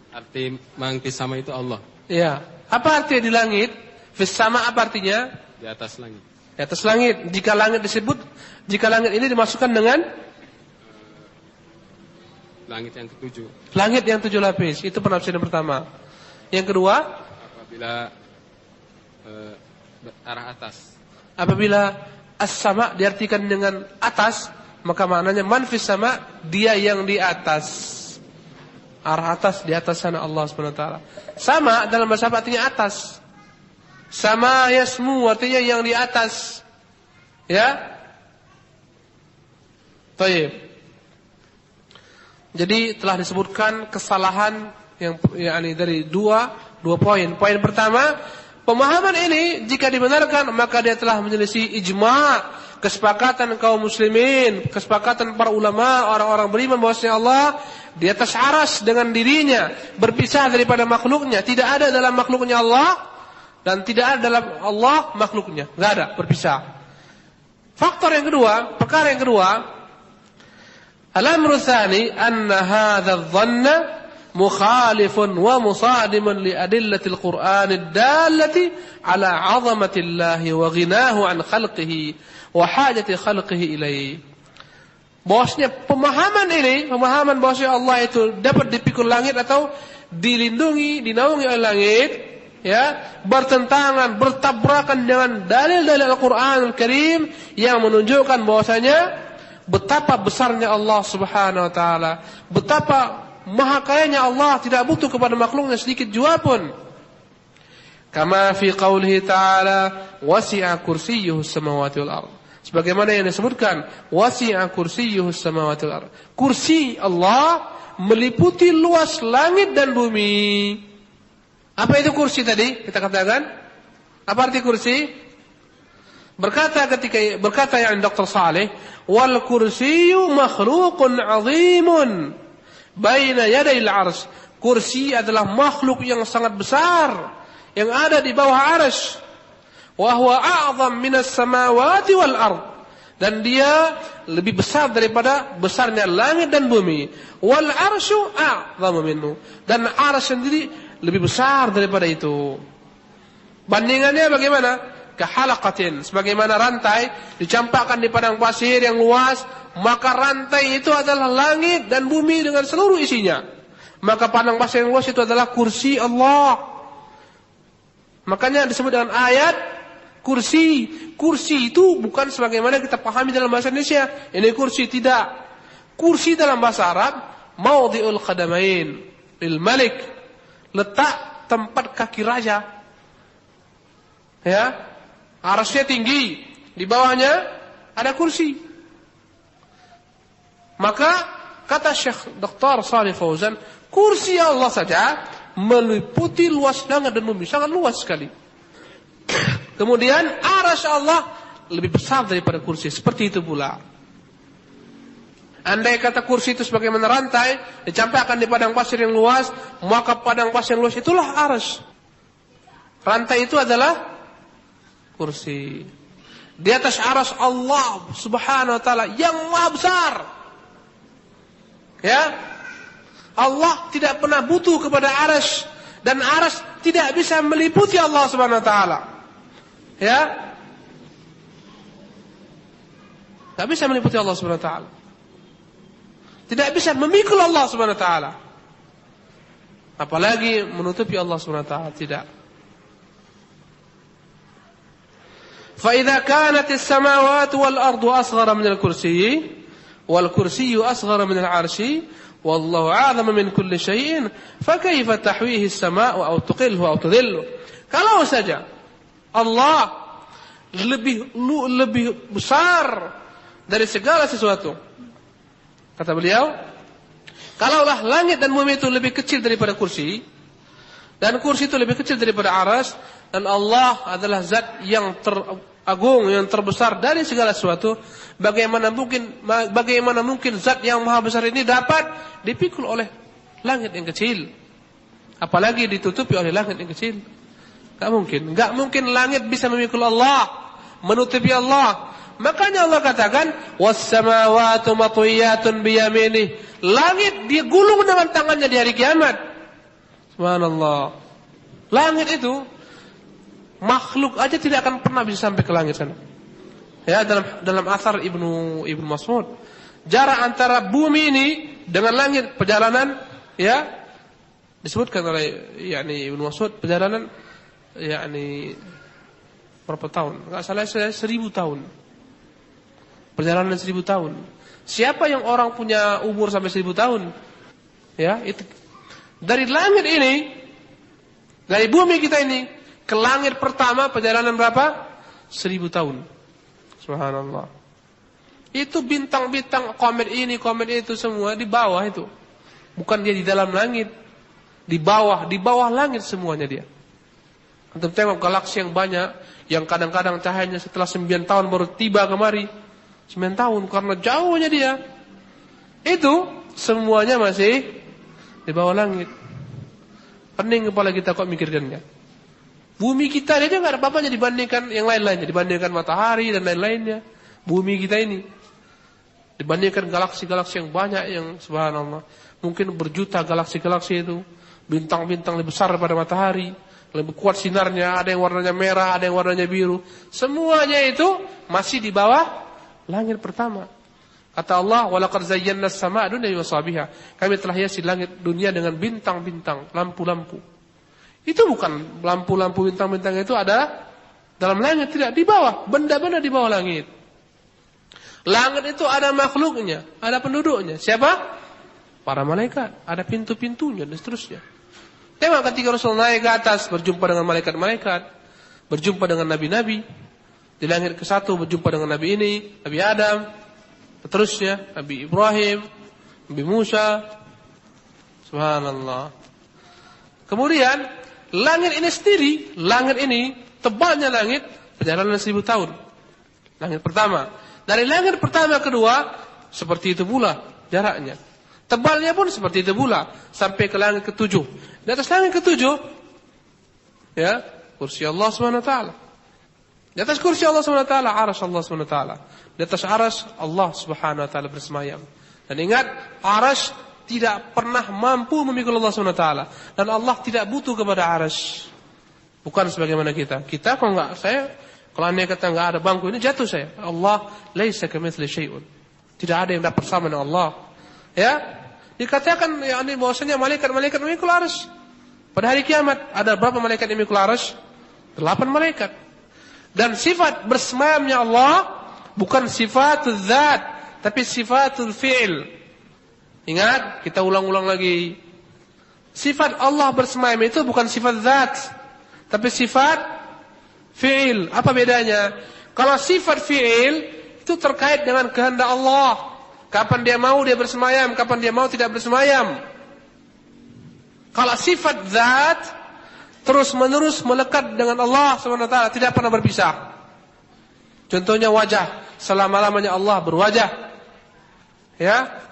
Speaker 4: Arti mangkis sama itu Allah.
Speaker 2: Ya, apa artinya di langit? Fis sama apa artinya?
Speaker 4: Di atas langit.
Speaker 2: Di atas langit. Jika langit disebut, jika langit ini dimasukkan dengan
Speaker 4: langit yang ke-7.
Speaker 2: Langit yang 7 lapis. Itu penafsiran pertama. Yang kedua,
Speaker 4: apabila arah atas.
Speaker 2: Apabila as-sama diartikan dengan atas, maka maknanya man fis sama, dia yang di atas. Arah atas, di atas sana Allah SWT. Sama dalam bahasa Arab artinya atas. Sama yasmu artinya yang di atas. Ya. Baik. Jadi telah disebutkan kesalahan yang dari dua poin. Poin pertama, pemahaman ini jika dibenarkan maka dia telah menyelisih ijma', kesepakatan kaum muslimin, kesepakatan para ulama, orang-orang beriman bahwasanya Allah di atas aras dengan dirinya, berpisah daripada makhluknya. Tidak ada dalam makhluknya Allah dan tidak ada dalam Allah makhluknya. Enggak ada, berpisah. Faktor yang kedua, perkara yang kedua, al-amru tsani anna hadha adh-dhanna mukhalifun wa musadimun li adillatil Qur'an ad-dallati ala 'azamatillahi wa ghinahu an khalqihi wa hajati khalqihi ilaihi. Bahwasanya pemahaman ini, pemahaman bahwasanya Allah itu dapat dipikul langit atau dilindungi, dinaungi oleh langit, ya, bertentangan, bertabrakan dengan dalil-dalil Al-Qur'anul Karim yang menunjukkan bahwasanya betapa besarnya Allah Subhanahu wa taala, betapa maha kayanya Allah, tidak butuh kepada makhluknya sedikit jua pun. Kama fi qaulihi ta'ala wasi'a kursiyyuhu samawati wal ardh. Sebagaimana yang disebutkan, wasi'a kursiyyuhus samawati wal ardh. Kursi Allah meliputi luas langit dan bumi. Apa itu kursi tadi? Kita katakan. Apa arti kursi? Berkata yang Dr. Saleh, wal kursiyyu makhluqun 'azimun baina yadayil 'arsy. Kursi adalah makhluk yang sangat besar yang ada di bawah arsy. Wa huwa a'zam minas samawati wal ard. Dan dia lebih besar daripada besarnya langit dan bumi. Wal arsyu a'zamu minhu. Dan arsy sendiri lebih besar daripada itu. Bandingannya bagaimana? Kahalaqatin, sebagaimana rantai dicampakkan di padang pasir yang luas, maka rantai itu adalah langit dan bumi dengan seluruh isinya. Maka padang pasir yang luas itu adalah kursi Allah. Makanya disebut dengan ayat kursi. Kursi itu bukan sebagaimana kita pahami dalam bahasa Indonesia. Ini kursi, tidak. Kursi dalam bahasa Arab maudhi'ul qadamain lil malik, letak tempat kaki raja. Ya, arsy tinggi, di bawahnya ada kursi. Maka kata Syekh Dr. Shalih Fauzan, kursi Allah saja meliputi luas langit dan bumi, sangat luas sekali. Kemudian arsy Allah lebih besar daripada kursi, seperti itu pula. Andai kata kursi itu sebagaimana rantai dicampakkan di padang pasir yang luas, maka padang pasir yang luas itulah arsy. Rantai itu adalah kursi. Di atas arsy Allah Subhanahu wa taala yang Maha besar. Ya. Allah tidak pernah butuh kepada arsy dan arsy tidak bisa meliputi Allah Subhanahu wa taala. Ya. Tidak bisa meliputi Allah Subhanahu wa taala. Tidak bisa memikul Allah Subhanahu wa taala. Apalagi menutupi Allah Subhanahu wa taala, tidak. فإذا كانت السماوات والأرض أصغر من الكرسي والكرسي أصغر من العرش والله أعظم من كل شيء فكيف تحويه السماء أو تقله أو تذله. Kalau saja Allah lebih besar dari segala sesuatu, kata beliau, kalaulah langit dan bumi itu lebih kecil daripada kursi, dan kursi itu lebih kecil daripada arsy, dan Allah adalah zat yang teragung, yang terbesar dari segala sesuatu, bagaimana mungkin zat yang maha besar ini dapat dipikul oleh langit yang kecil, apalagi ditutupi oleh langit yang kecil? Gak mungkin langit bisa memikul Allah, menutupi Allah. Makanya Allah katakan was-samawati matwiyatun biyaminih, langit dia gulung dengan tangannya di hari kiamat. Subhanallah. Langit itu makhluk aja tidak akan pernah bisa sampai ke langit sana. Ya, dalam asar Ibnu Mas'ud, jarak antara bumi ini dengan langit perjalanan, ya, disebutkan oleh Ibnu Mas'ud perjalanan berapa tahun? Enggak salah saya 1000 tahun. Perjalanan 1000 tahun. Siapa yang orang punya umur sampai 1000 tahun? Ya, itu dari langit ini, dari bumi kita ini ke langit pertama perjalanan berapa? 1000 tahun. Subhanallah. Itu bintang-bintang, komet ini, komet itu semua di bawah itu. Bukan dia di dalam langit. Di bawah langit semuanya dia. Antum tengok galaksi yang banyak, yang kadang-kadang cahayanya setelah 9 tahun baru tiba kemari. 9 tahun karena jauhnya dia. Itu semuanya masih di bawah langit. Pening kepala kita kok mikirkannya. Bumi kita aja nggak ada apa-apanya dibandingkan yang lain-lainnya, dibandingkan matahari dan lain-lainnya. Bumi kita ini dibandingkan galaksi-galaksi yang banyak, yang subhanallah, mungkin berjuta galaksi-galaksi itu, bintang-bintang lebih besar daripada matahari, lebih kuat sinarnya, ada yang warnanya merah, ada yang warnanya biru. Semuanya itu masih di bawah langit pertama. Kata Allah, walaqad zayyana as-samaa'a dunya bimasabiha. Kami telah hiasi langit dunia dengan bintang-bintang, lampu-lampu. Itu bukan lampu-lampu bintang-bintang itu ada dalam langit, tidak, di bawah, benda-benda di bawah langit. Langit itu ada makhluknya, ada penduduknya. Siapa? Para malaikat, ada pintu-pintunya dan seterusnya. Tengok ketika Rasul naik ke atas, berjumpa dengan malaikat-malaikat, berjumpa dengan nabi-nabi. Di langit ke-1 berjumpa dengan Nabi ini, Nabi Adam, seterusnya Nabi Ibrahim, Nabi Musa. Subhanallah. Kemudian langit ini sendiri, langit ini tebalnya langit perjalanan 1000 tahun. Langit pertama. Dari langit pertama kedua seperti itu pula jaraknya. Tebalnya pun seperti itu pula sampai ke langit ke-7. Di atas langit ke-7 ya, kursi Allah Subhanahu wa taala. Di atas kursi Allah Subhanahu wa taala, arsy Allah Subhanahu wa taala. Di atas arsy Allah Subhanahu wa taala bersemayam. Dan ingat, arsy tidak pernah mampu memikul Allah Subhanahu wa taala, dan Allah tidak butuh kepada arsy. Bukan sebagaimana kita. Kita kalau andai kata enggak ada bangku ini jatuh saya. Allah laisa kamitsli syai'un. Tidak ada yang dapat sama dengan Allah. Ya? Dikatakan yakni bahwasanya malaikat-malaikat memikul arsy. Pada hari kiamat ada berapa malaikat yang memikul arsy? 8 malaikat. Dan sifat bersemayamnya Allah bukan sifatul zat, tapi sifatul fi'il. Ingat, kita ulang-ulang lagi. Sifat Allah bersemayam itu bukan sifat zat, tapi sifat fi'il. Apa bedanya? Kalau sifat fi'il itu terkait dengan kehendak Allah. Kapan dia mau dia bersemayam, kapan dia mau tidak bersemayam. Kalau sifat zat terus menerus melekat dengan Allah SWT, tidak pernah berpisah. Contohnya wajah, selama-lamanya Allah berwajah. Ya,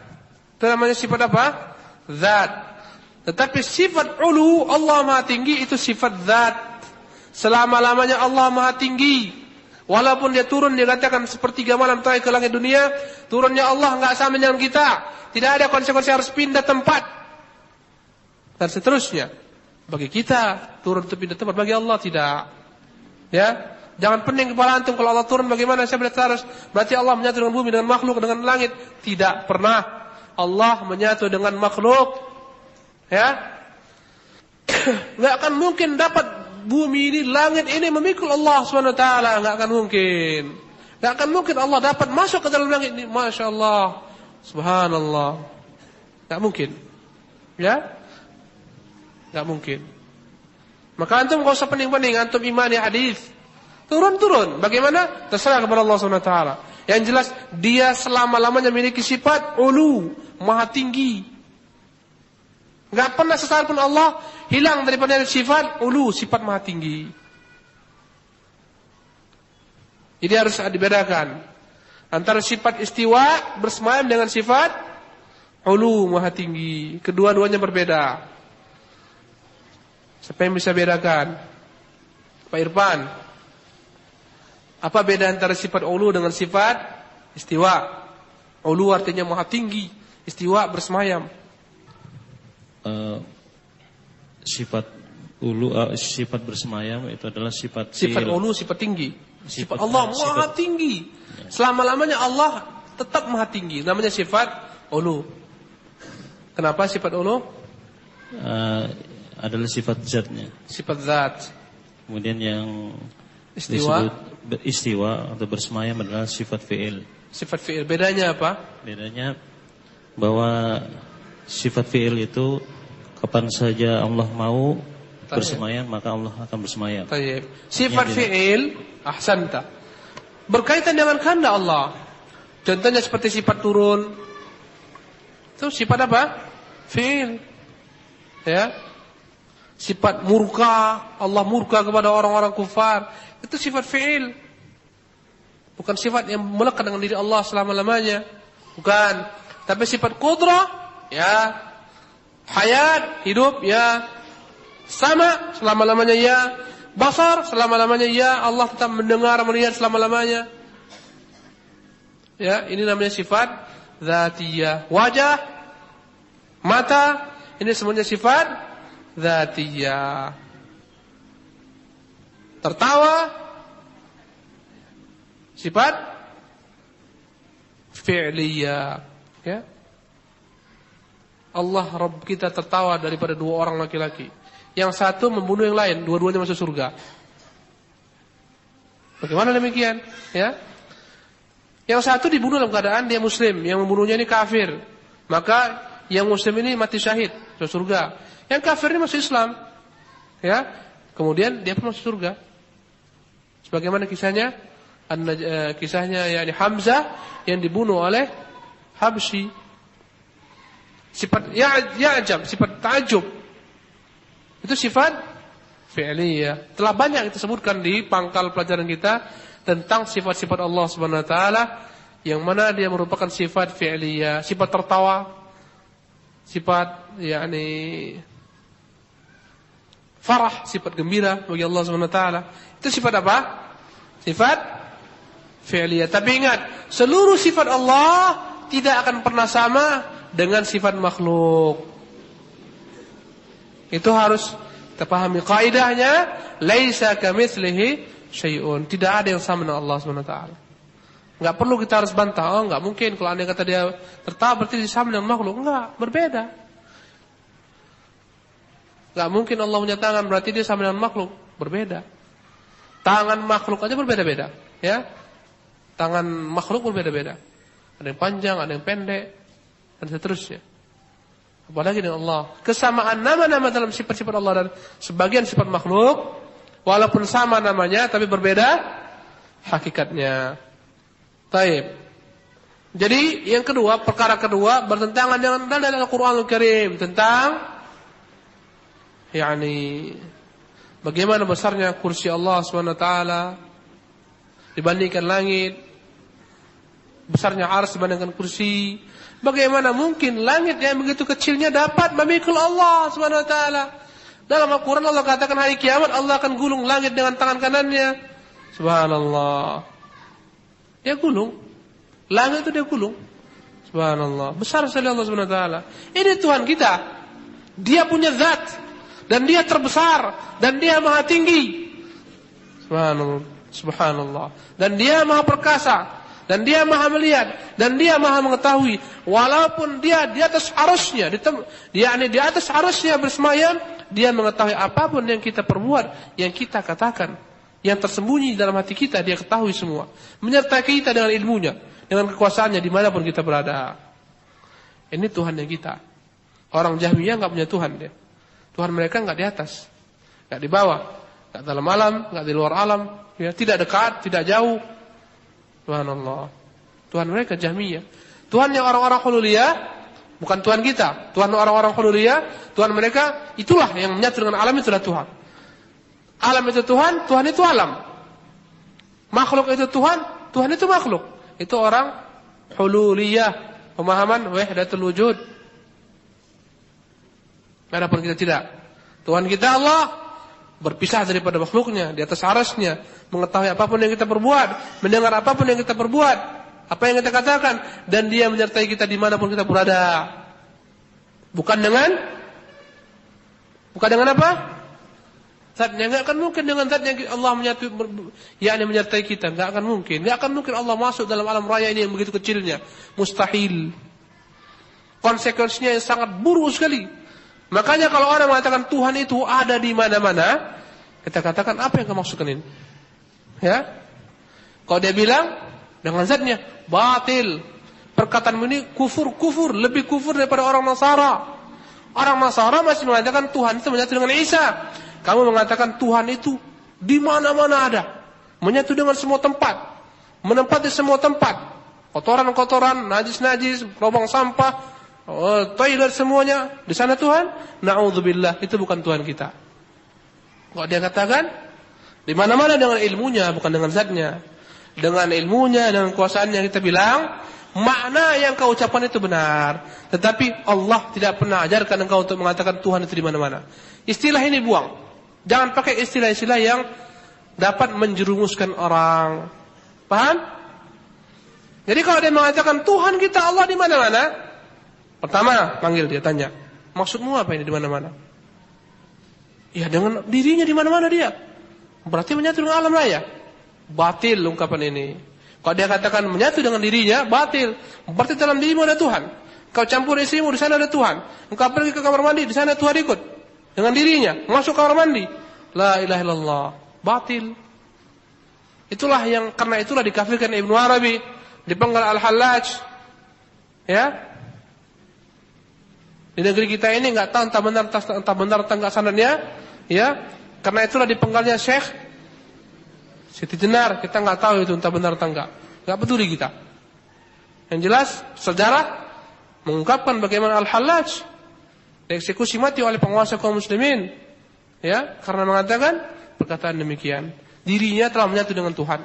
Speaker 2: itu namanya sifat apa? Zat. Tetapi sifat ulu, Allah Maha Tinggi, itu sifat zat. Selama-lamanya Allah Maha Tinggi. Walaupun dia turun, dia katakan sepertiga malam terakhir ke langit dunia, turunnya Allah enggak sama dengan kita. Tidak ada konsekuensi harus pindah tempat. Dan seterusnya. Bagi kita turun itu pindah tempat, bagi Allah tidak. Ya, jangan pening kepala antum kalau Allah turun bagaimana saya harus berarti Allah menyatu dengan bumi, dengan makhluk, dengan langit. Tidak pernah Allah menyatu dengan makhluk. Ya, nggak akan mungkin dapat bumi ini, langit ini memikul Allah SWT. Nggak akan mungkin. Nggak akan mungkin Allah dapat masuk ke dalam langit ini. Masya Allah, Subhanallah. Nggak mungkin. Ya. Enggak mungkin. Maka antum enggak usah pening-pening, antum imani hadis. Turun-turun. Bagaimana? Terserah kepada Allah Subhanahu wa taala. Yang jelas dia selama-lamanya memiliki sifat ulu, Maha Tinggi. Enggak pernah sesaat pun Allah hilang daripada sifat ulu, sifat Maha Tinggi. Jadi harus dibedakan antara sifat istiwa bersemayam dengan sifat ulu, Maha Tinggi. Kedua-duanya berbeda. Siapa yang bisa bedakan? Pak Irfan. Apa beda antara sifat ulu dengan sifat istiwa? Ulu artinya Maha Tinggi, istiwa bersemayam.
Speaker 5: Sifat ulu, sifat bersemayam itu adalah sifat
Speaker 2: Sifat ulu, sifat tinggi. Sifat Allah Maha Tinggi. Selama-lamanya Allah tetap Maha Tinggi. Namanya sifat ulu. Kenapa sifat ulu?
Speaker 5: Adalah sifat zatnya.
Speaker 2: Sifat zat.
Speaker 5: Kemudian yang
Speaker 2: istiwa,
Speaker 5: disebut istiwa atau bersemayam adalah sifat fi'il.
Speaker 2: Sifat fi'il. Bedanya apa?
Speaker 5: Bedanya bahwa sifat fi'il itu kapan saja Allah mau bersemayam, maka Allah akan bersemayam.
Speaker 2: Tayyib. Sifat fi'il, ahsanta, berkaitan dengan kehendak Allah. Contohnya seperti sifat turun. Itu sifat apa? Fi'il. Ya. Sifat murka, Allah murka kepada orang-orang kufar, itu sifat fi'il. Bukan sifat yang melekat dengan diri Allah selama-lamanya. Bukan. Tapi sifat qudrah, ya. Hayat, hidup, ya. Sama selama-lamanya, ya. Basar selama-lamanya, ya. Allah tetap mendengar, melihat selama-lamanya. Ya, ini namanya sifat dzatiyah. Wajah, mata, ini semuanya sifat dzatiyah. Tertawa, sifat fi'liyah. Ya. Allah Rabb kita tertawa daripada dua orang laki-laki. Yang satu membunuh yang lain, dua-duanya masuk surga. Bagaimana demikian? Ya. Yang satu dibunuh dalam keadaan dia muslim, yang membunuhnya ini kafir. Maka yang muslim ini mati syahid, masuk surga. Yang kafir ini masuk Islam. Ya. Kemudian dia pun masuk surga. Sebagaimana kisahnya kisahnya yakni Hamzah yang dibunuh oleh Habsyi. Sifat ya'jab, sifat ta'ajub. Itu sifat fi'liyah. Telah banyak disebutkan di pangkal pelajaran kita tentang sifat-sifat Allah Subhanahu wa taala yang mana dia merupakan sifat fi'liyah, sifat tertawa, sifat yakni farah, sifat gembira bagi Allah Subhanahu wa taala. Itu sifat apa? Sifat fi'liyah. Tapi ingat, seluruh sifat Allah tidak akan pernah sama dengan sifat makhluk. Itu harus kita pahami kaidahnya, laisa kamitslihi syai'un. Tidak ada yang sama dengan Allah Subhanahu wa taala. Enggak perlu kita harus bantah, oh enggak mungkin kalau anda kata dia tertawa berarti sama dengan makhluk. Enggak, berbeda. Enggak mungkin Allah punya tangan berarti dia sama dengan makhluk, berbeda. Tangan makhluk aja berbeda-beda, ya. Tangan makhluk berbeda-beda. Ada yang panjang, ada yang pendek, dan seterusnya. Apalagi dengan Allah. Kesamaan nama-nama dalam sifat-sifat Allah dan sebagian sifat makhluk, walaupun sama namanya, tapi berbeda hakikatnya. Taib. Jadi yang kedua, perkara kedua bertentangan dengan dalil Al-Qur'anul Karim tentang yakni bagaimana besarnya kursi Allah Subhanahu wa taala dibandingkan langit, besarnya arsy dibandingkan kursi. Bagaimana mungkin langit yang begitu kecilnya dapat memikul Allah Subhanahu wa taala? Dalam Al-Qur'an Allah katakan hari kiamat Allah akan gulung langit dengan tangan kanannya. Subhanallah. Dia gulung. Langit itu dia gulung. Subhanallah. Besar sekali Allah Subhanahu wa taala. Ini Tuhan kita. Dia punya zat dan dia terbesar dan dia maha tinggi. Subhanallah. Subhanallah. Dan dia maha perkasa. Dan dia maha melihat. Dan dia maha mengetahui. Walaupun dia di atas arasnya. Di atas arasnya bersemayam. Dia mengetahui apapun yang kita perbuat. Yang kita katakan. Yang tersembunyi dalam hati kita. Dia ketahui semua. Menyertai kita dengan ilmunya. Dengan kekuasaannya dimanapun kita berada. Ini Tuhan yang kita. Orang Jahmiyah gak punya Tuhan dia. Tuhan mereka gak di atas. Gak di bawah. Gak dalam alam. Gak di luar alam. Ya, tidak dekat. Tidak jauh. Subhanallah. Tuhan mereka Jahmiyah. Tuhan yang orang-orang hululiyah bukan Tuhan kita. Tuhan orang-orang hululiyah, Tuhan mereka itulah yang menyatu dengan alam, itulah Tuhan. Alam itu Tuhan, Tuhan itu alam. Makhluk itu Tuhan, Tuhan itu makhluk. Itu orang hululiyah, pemahaman wahdatul wujud. Adapun kita tidak. Tuhan kita Allah berpisah daripada makhluknya, di atas arasnya, mengetahui apapun yang kita perbuat, mendengar apapun yang kita perbuat, apa yang kita katakan, dan dia menyertai kita dimanapun kita berada. Bukan dengan apa? Zatnya. Nggak akan mungkin dengan zatnya Allah menyertai kita. Nggak akan mungkin. Nggak akan mungkin Allah masuk dalam alam raya ini yang begitu kecilnya. Mustahil. Konsekuensinya yang sangat buruk sekali. Makanya kalau orang mengatakan Tuhan itu ada di mana-mana, kita katakan apa yang kamu maksudkan ini? Ya? Kalau dia bilang dengan zatnya batil. Perkataanmu ini kufur, lebih kufur daripada orang Nasara. Orang Nasara masih mengatakan Tuhan itu menyatu dengan Isa. Kamu mengatakan Tuhan itu di mana-mana ada, menyatu dengan semua tempat, menempati semua tempat. Kotoran-kotoran, najis-najis, lubang sampah, toilet semuanya di sana Tuhan. Na'udzubillah, itu bukan Tuhan kita. Kalau dia katakan di mana-mana dengan ilmunya, bukan dengan zatnya. Dengan ilmunya, dengan kuasaannya kita bilang makna yang kau ucapkan itu benar. Tetapi Allah tidak pernah ajarkan engkau untuk mengatakan Tuhan itu di mana-mana. Istilah ini buang. Jangan pakai istilah-istilah yang dapat menjerumuskan orang. Paham? Jadi kalau dia mengatakan Tuhan kita Allah di mana-mana, pertama panggil dia, tanya, maksudmu apa ini di mana-mana? Ya dengan dirinya di mana-mana dia. Berarti menyatu dengan alam raya. Batil ungkapan ini. Kalau dia katakan menyatu dengan dirinya, batil. Berarti dalam dirimu ada Tuhan. Kau campur istrimu, di sana ada Tuhan. Engkau pergi ke kamar mandi, di sana Tuhan ikut. Dengan dirinya, masuk kamar mandi. La ilaha illallah. Batil. Karena itulah dikafirkan Ibnu Arabi. Dipenggal Al-Hallaj. Ya. Di negeri kita ini enggak tahu entah benar entah enggak sanadnya. Ya. Karena itulah dipenggalnya Syekh Siti Jenar kita nggak tahu itu entah benar atau enggak. Nggak peduli kita. Yang jelas sejarah mengungkapkan bagaimana Al-Hallaj dieksekusi mati oleh penguasa kaum muslimin. Ya, karena mengatakan perkataan demikian. Dirinya telah menyatu dengan Tuhan.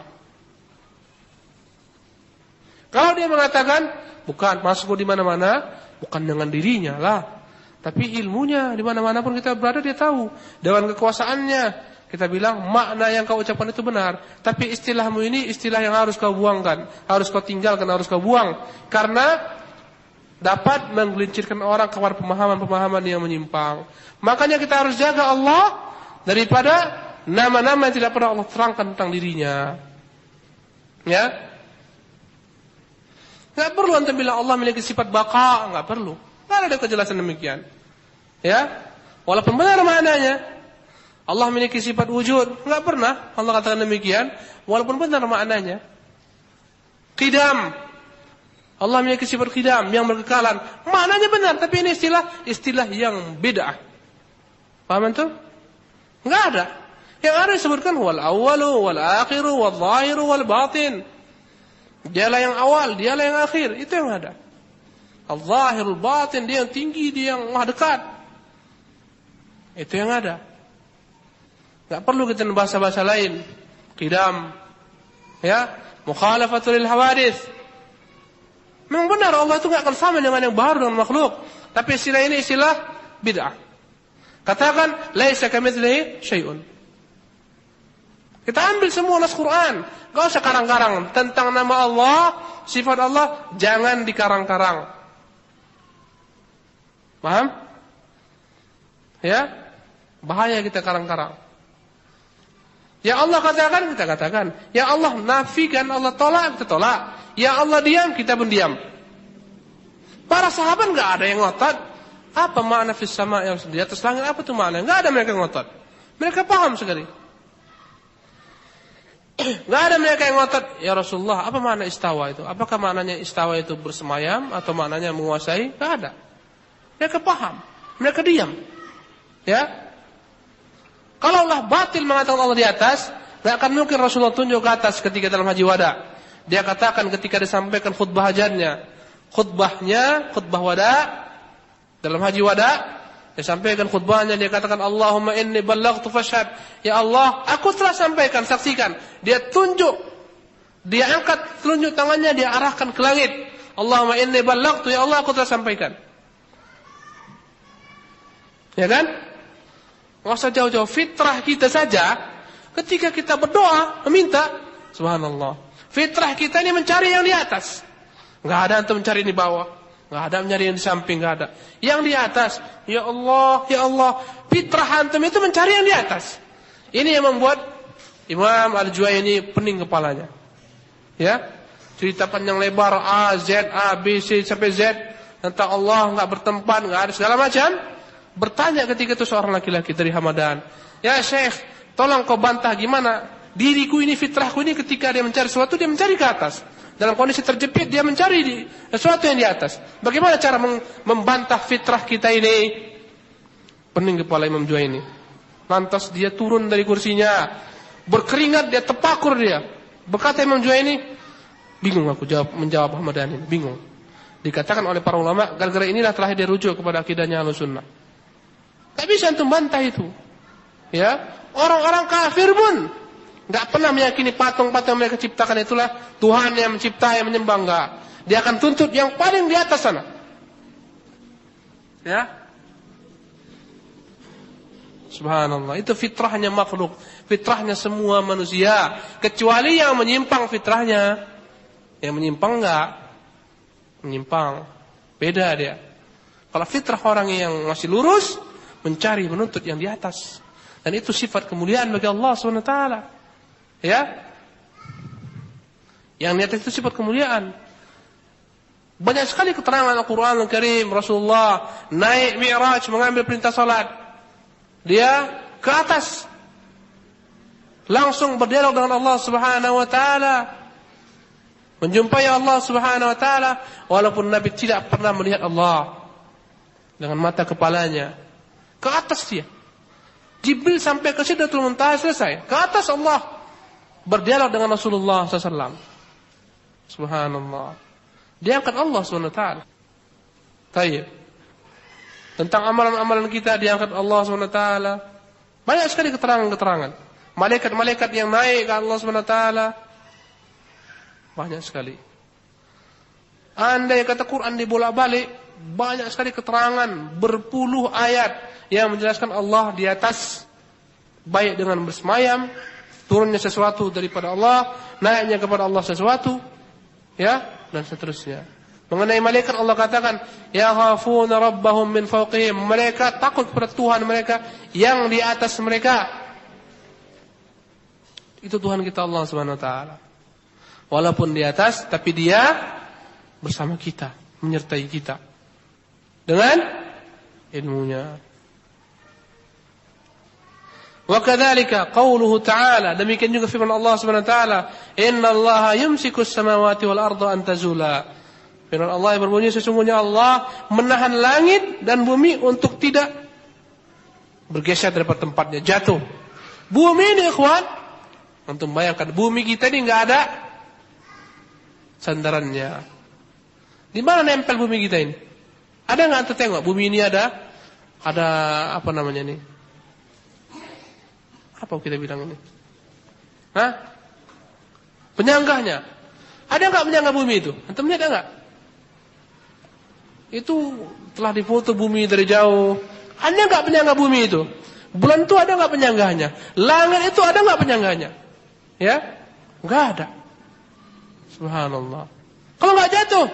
Speaker 2: Kalau dia mengatakan bukan masuk di mana-mana, bukan dengan dirinya lah, tapi ilmunya di mana-mana pun kita berada dia tahu. Dengan kekuasaannya kita bilang makna yang kau ucapkan itu benar, tapi istilahmu ini istilah yang harus kau buangkan, harus kau tinggalkan, harus kau buang, karena dapat menggelincirkan orang kepada pemahaman-pemahaman yang menyimpang. Makanya kita harus jaga Allah daripada nama-nama yang tidak pernah Allah terangkan tentang dirinya. Ya, nggak perlu antum bilang Allah memiliki sifat baqa, nggak perlu. Nggak ada kejelasan demikian. Ya, walaupun benar maknanya. Allah memiliki sifat wujud, enggak pernah Allah katakan demikian, walaupun benar maknanya. Qidam, Allah memiliki sifat qidam yang berkekalan, maknanya benar, tapi ini istilah yang bid'ah. Paham itu? Enggak ada. Yang ada disebutkan wal awwalu wal akhiru wal zahiru wal batin. Dialah yang awal, dialah yang akhir, itu yang ada. Al-zahirul batin, dia yang tinggi, dia yang maha dekat. Itu yang ada. Tak perlu kita bahasa-bahasa lain. Qidam, ya, mukhalafatul lil hawadits. Memang benar Allah itu enggak akan sama dengan yang baru dengan makhluk. Tapi istilah ini istilah bid'ah. Katakan laisa kamitslihi syai'un. Kita ambil semua nas Quran. Enggak usah karang-karang tentang nama Allah, sifat Allah, jangan dikarang-karang. Paham? Ya? Bahaya kita karang-karang. Ya Allah katakan, kita katakan. Ya Allah nafikan, Allah tolak, kita tolak. Ya Allah diam, kita pun diam. Para sahabat enggak ada yang ngotot. Apa makna fis sama yang di atas langit, apa itu makna? Enggak ada mereka ngotot. Mereka paham sekali. Enggak ada mereka yang ngotot. Ya Rasulullah, apa makna istawa itu? Apakah maknanya istawa itu bersemayam atau maknanya menguasai? Enggak ada. Mereka paham. Mereka diam. Ya. Kalau Allah batil mengatakan Allah di atas, tidak akan mungkin Rasulullah tunjuk ke atas ketika dalam haji wada. Dia katakan ketika disampaikan khutbah hajatnya, khutbah wada dalam haji wada, dia sampaikan khutbahnya, dia katakan Allahumma inni ballaghtu fashhad. Ya Allah, aku telah sampaikan, saksikan. Dia tunjuk, dia angkat telunjuk tangannya, dia arahkan ke langit. Allahumma inni ballaghtu, ya Allah aku telah sampaikan. Ya kan? Nggak usah jauh-jauh, fitrah kita saja ketika kita berdoa meminta, subhanallah, fitrah kita ini mencari yang di atas. Nggak ada antum mencari di bawah, nggak ada mencari yang di samping, nggak ada. Yang di atas, ya Allah, fitrah antum itu mencari yang di atas. Ini yang membuat Imam Al-Juwayni pening kepalanya. Ya, cerita panjang lebar A, B, C sampai Z tentang Allah nggak bertempat, nggak ada segala macam. Bertanya ketika itu seorang laki-laki dari Hamadan, ya Syekh, tolong kau bantah gimana diriku ini, fitrahku ini ketika dia mencari sesuatu, dia mencari ke atas. Dalam kondisi terjepit, dia mencari sesuatu yang di atas. Bagaimana cara membantah fitrah kita ini? Pening kepala Imam Juwayni. Lantas dia turun dari kursinya, berkeringat, dia tepakur dia. Berkata Imam Juwayni, bingung aku menjawab Hamadan ini, bingung. Dikatakan oleh para ulama, gara-gara inilah telah dia rujuk kepada akidahnya Ahlussunnah. Tak bisa antum bantah itu. Ya, orang-orang kafir pun enggak pernah meyakini patung-patung yang mereka ciptakan itulah Tuhan yang mencipta, yang menyembah, enggak. Dia akan tuntut yang paling di atas sana. Ya. Subhanallah, itu fitrahnya makhluk, fitrahnya semua manusia, kecuali yang menyimpang fitrahnya. Yang menyimpang enggak. Menyimpang. Beda dia. Kalau fitrah orang yang masih lurus, mencari, menuntut yang di atas. Dan itu sifat kemuliaan bagi Allah SWT. Ya. Yang di atas itu sifat kemuliaan. Banyak sekali keterangan Al-Quran Al-Karim, Rasulullah naik Mi'raj mengambil perintah salat. Dia ke atas. Langsung berdialog dengan Allah Subhanahu wa taala. Menjumpai Allah Subhanahu wa taala walaupun Nabi tidak pernah melihat Allah dengan mata kepalanya. Ke atas dia. Jibril sampai ke Sidratul Muntaha selesai. Ke atas Allah. berdialog dengan Rasulullah SAW. Subhanallah. Diangkat Allah SWT. Tayyib. Tentang amalan-amalan kita diangkat Allah SWT. Banyak sekali keterangan-keterangan. Malaikat-malaikat yang naik ke Allah SWT. Banyak sekali. Andai kata Quran dibolak-balik, banyak sekali keterangan, berpuluh ayat yang menjelaskan Allah di atas, baik dengan bersemayam, turunnya sesuatu daripada Allah, naiknya kepada Allah sesuatu, ya, dan seterusnya. Mengenai malaikat Allah katakan, ya khafuna rabbahum min fawqihim, mereka takut kepada Tuhan mereka yang di atas mereka. Itu Tuhan kita Allah Subhanahu wa taala. Walaupun di atas, tapi Dia bersama kita, menyertai kita dengan ilmunya. Wa kadzalika qauluhu ta'ala, demikian juga firman Allah Subhanahu wa taala, innallaha yumsikus samawati wal arda an tazula. Firman Allah yang berbunyi, sesungguhnya Allah menahan langit dan bumi untuk tidak bergeser dari tempatnya, jatuh. Bumi ini ikhwan, antum bayangkan, bumi kita ini enggak ada sandarannya. Di mana nempel bumi kita ini? Ada enggak antum tengok bumi ini ada apa namanya ini? Apa kita bilang ini? Hah? Penyanggahnya. Ada enggak penyanggah bumi itu? Antum lihat enggak? Itu telah difoto bumi dari jauh. Ada enggak penyanggah bumi itu? Bulan itu ada enggak penyanggahnya? Langit itu ada enggak penyanggahnya? Ya? Enggak ada. Subhanallah. Kalau enggak jatuh,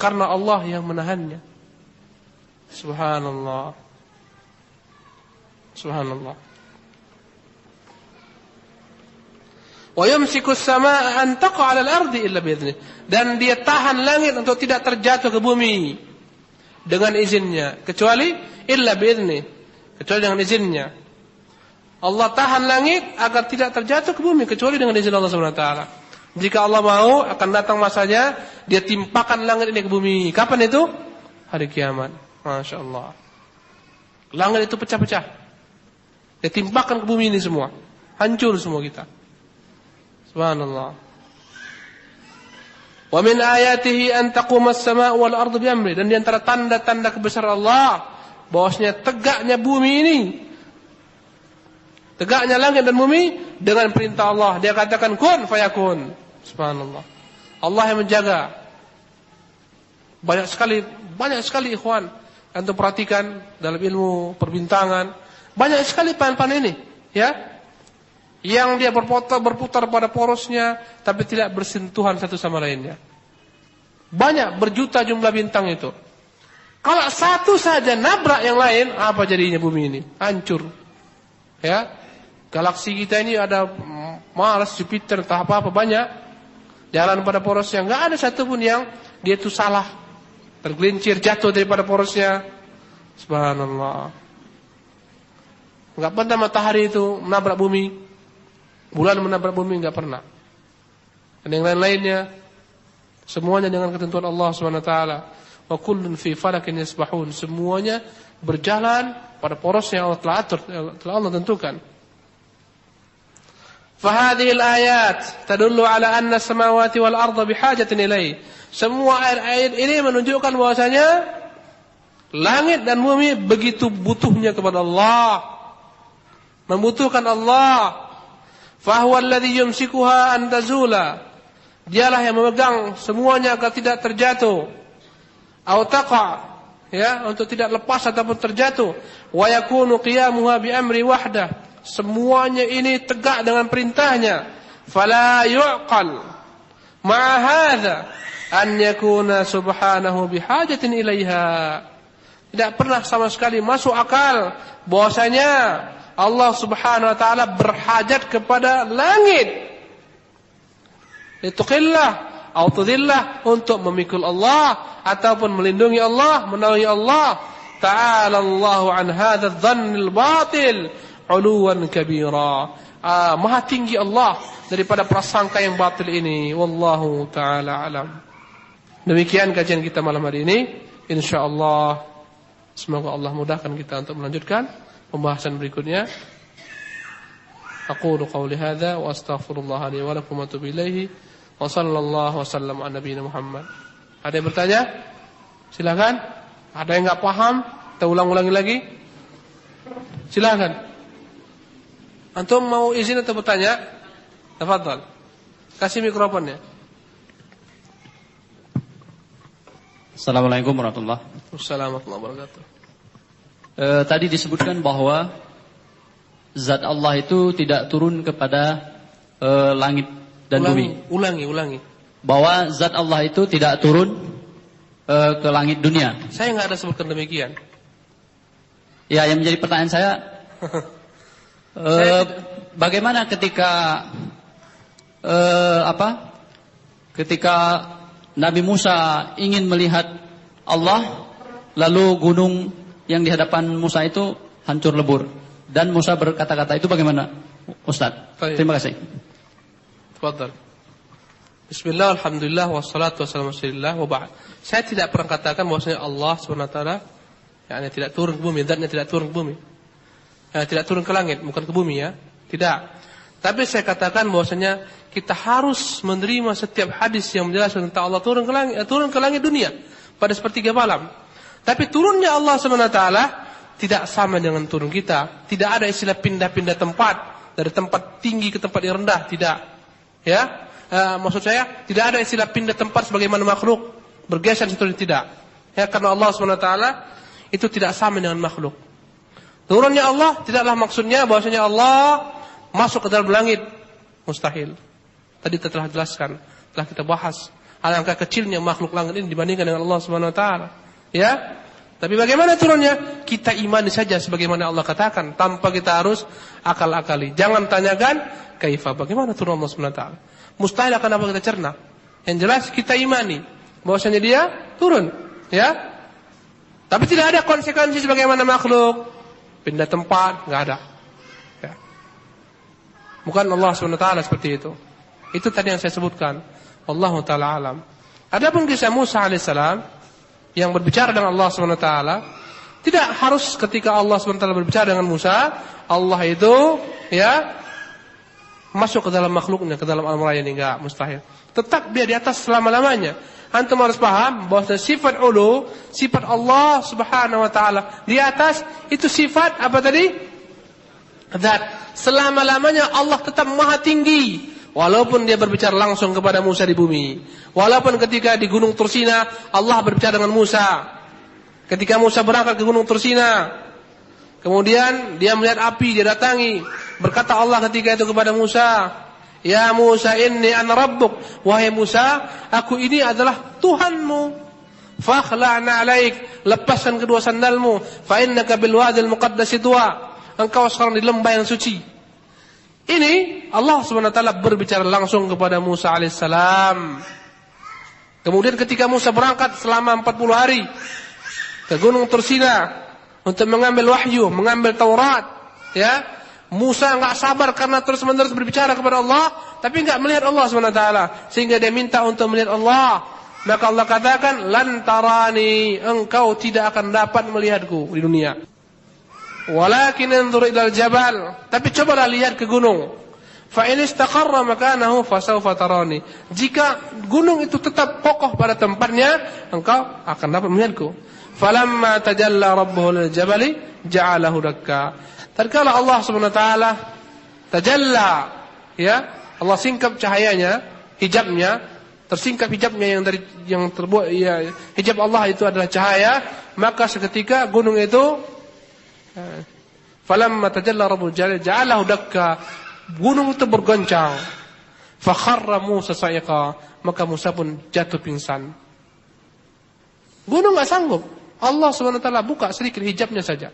Speaker 2: karena Allah yang menahannya. Subhanallah. Subhanallah. Wa yumsikus samaa'a an taqa'a 'alal ardi illa bi'idznih. Dan Dia tahan langit untuk tidak terjatuh ke bumi dengan izinnya, kecuali illa bi'idznih, kecuali dengan izinnya. Allah tahan langit agar tidak terjatuh ke bumi kecuali dengan izin Allah Subhanahu wa taala. Jika Allah mau, akan datang masanya Dia timpakan langit ini ke bumi. Kapan itu? Hari kiamat. Masya Allah. Langit itu pecah-pecah. Dia timpakan ke bumi ini semua. Hancur semua kita. Subhanallah. Wa min ayatihi an taquma as-samaa'u wal ardu bi amri. Dan di antara tanda-tanda kebesaran Allah, bahwasanya tegaknya bumi ini, tegaknya langit dan bumi dengan perintah Allah. Dia katakan kun fayakun. Subhanallah. Allah yang menjaga. Banyak sekali ikhwan, antum perhatikan dalam ilmu perbintangan, banyak sekali pan-pan ini, ya. Yang dia berputar pada porosnya, tapi tidak bersentuhan satu sama lainnya. Banyak, berjuta jumlah bintang itu. Kalau satu saja nabrak yang lain, apa jadinya bumi ini? Hancur. Ya, galaksi kita ini ada Mars, Jupiter, entah apa banyak. Jalan pada porosnya, nggak ada satupun yang dia itu salah, tergelincir, jatuh daripada porosnya. Subhanallah. Nggak pernah matahari itu menabrak bumi. Bulan menabrak bumi enggak pernah. Dan yang lain-lainnya semuanya dengan ketentuan Allah Subhanahu wa taala. Wa kullun fi falakin yasbahun. Semuanya berjalan pada poros yang Allah telah atur, telah Allah tentukan. Fa hadhihi al-ayat tadullu ala anna as-samawati wal arda bihajatin ilaihi. Semua ayat-ayat ini menunjukkan bahwasanya langit dan bumi begitu butuhnya kepada Allah. Membutuhkan Allah. Fahuwa alladhi yumsikuha an tazula. Dialah yang memegang semuanya agar tidak terjatuh. Au taqa, ya, untuk tidak lepas ataupun terjatuh. Wa yakunu qiyamuha bi amri wahdah. Semuanya ini tegak dengan perintahnya. Fala yu'qal ma'a hadza an yakuna subhanahu bihajatin ilaiha. Tidak pernah sama sekali masuk akal bahwasanya Allah Subhanahu wa taala berhajat kepada langit. Lituqillah atau tudillah, untuk memikul Allah ataupun melindungi Allah, menaungi Allah. Ta'ala Allahu an hadza adh-dhannil batil 'uluwan kabira. Maha tinggi Allah daripada prasangka yang batil ini. Wallahu taala alam. Demikian kajian kita malam hari ini. Insyaallah semoga Allah mudahkan kita untuk melanjutkan pembahasan berikutnya. Aqulu qawli hadza wa astaghfirullah li wa lakum wa atubu ilaihi wa sallallahu wasallam ala nabiyina Muhammad. Ada yang bertanya? Silakan. Ada yang enggak paham? Kita ulang-ulangi lagi. Silakan. Antum mau izin atau bertanya? Tafadhal. Kasih mikrofonnya.
Speaker 6: Assalamualaikum warahmatullahi wabarakatuh.
Speaker 2: Assalamualaikum warahmatullahi wabarakatuh.
Speaker 6: Tadi disebutkan bahwa zat Allah itu tidak turun kepada langit dan bumi.
Speaker 2: Ulangi.
Speaker 6: Bahwa zat Allah itu tidak turun ke langit dunia.
Speaker 2: Saya nggak ada sebutkan demikian.
Speaker 6: Ya, yang menjadi pertanyaan saya, bagaimana ketika ketika Nabi Musa ingin melihat Allah, lalu gunung yang di hadapan Musa itu hancur lebur, dan Musa berkata-kata itu bagaimana, Ustaz? Terima kasih.
Speaker 2: Tafadhal. Bismillah, alhamdulillah, wassalatu wassalamu ala Rasulillah, wa ba'd. Saya tidak pernah katakan bahwasanya Allah SWT yakni tidak turun ke bumi, zatnya tidak turun ke bumi. Tidak turun ke langit, bukan ke bumi ya. Tidak. Tapi saya katakan bahwasanya kita harus menerima setiap hadis yang menjelaskan tentang Allah turun ke langit dunia pada sepertiga malam. Tapi turunnya Allah SWT tidak sama dengan turun kita. Tidak ada istilah pindah-pindah tempat dari tempat tinggi ke tempat yang rendah, tidak. Ya, maksud saya tidak ada istilah pindah tempat sebagaimana makhluk bergeser seterusnya, tidak. Ya, karena Allah SWT itu tidak sama dengan makhluk. Turunnya Allah tidaklah maksudnya bahwasanya Allah masuk ke dalam langit, mustahil. Tadi kita telah jelaskan, telah kita bahas alangkah kecilnya makhluk langit ini dibandingkan dengan Allah Subhanahu wa taala. Ya. Tapi bagaimana turunnya? Kita imani saja sebagaimana Allah katakan tanpa kita harus akal-akali. Jangan tanyakan kaifa, bagaimana turun Allah Subhanahu wa taala. Mustahil akan apa kita cerna. Yang jelas kita imani bahwasanya dia turun, ya. Tapi tidak ada konsekuensi sebagaimana makhluk pindah tempat, enggak ada. Ya. Bukan Allah Subhanahu wa taala seperti itu. Itu tadi yang saya sebutkan. Wallahu taala alam. Adapun kisah Musa alaihissalam yang berbicara dengan Allah Subhanahu wa taala, tidak harus ketika Allah Subhanahu wa taala berbicara dengan Musa, Allah itu ya masuk ke dalam makhluknya, ke dalam alam raya ini, enggak, mustahil. Tetap dia di atas selama-lamanya. Antum harus paham bahwa sifat ulu, sifat Allah Subhanahu wa taala di atas itu sifat apa tadi? Zat. Selama-lamanya Allah tetap maha tinggi. Walaupun dia berbicara langsung kepada Musa di bumi. Walaupun ketika di Gunung Tursina Allah berbicara dengan Musa. Ketika Musa berangkat ke Gunung Tursina, kemudian dia melihat api, dia datangi. Berkata Allah ketika itu kepada Musa, "Ya Musa, inni ana rabbuk." Wahai Musa, aku ini adalah Tuhanmu. Fakhla'na 'alaik, lepaskan kedua sandalmu, fa innaka bil wadil muqaddas tuwa. Engkau sekarang di lembah yang suci. Ini Allah Subhanahu wa taala berbicara langsung kepada Musa alaihissalam. Kemudian ketika Musa berangkat selama 40 hari ke Gunung Tursina untuk mengambil wahyu, mengambil Taurat, ya. Musa enggak sabar karena terus-menerus berbicara kepada Allah, tapi enggak melihat Allah Subhanahu wa taala, sehingga dia minta untuk melihat Allah. Maka Allah katakan, "Lan tarani, engkau tidak akan dapat melihatku di dunia. Walakin anzur ilal jabal, tapi cobalah lihat ke gunung. Fa in istaqarra makanahu fasawfa tarani." Jika gunung itu tetap kokoh pada tempatnya, engkau akan dapat melihatku. Falamma tajalla rabbuhu lil jabali ja'alahu dakka. Tatkala Allah Subhanahu wa taala tajalla, ya, Allah singkap cahayanya, hijabnya, tersingkap hijabnya yang terbuat, ya, hijab Allah itu adalah cahaya, maka seketika gunung itu falamma tajalla rabbul jalal ja'alahu dakka, gunung itu bergoncang. Fa kharra Musa sa'iqa, maka Musa pun jatuh pingsan. Gunung enggak sanggup. Allah Subhanahu wa taala buka sedikit hijabnya saja.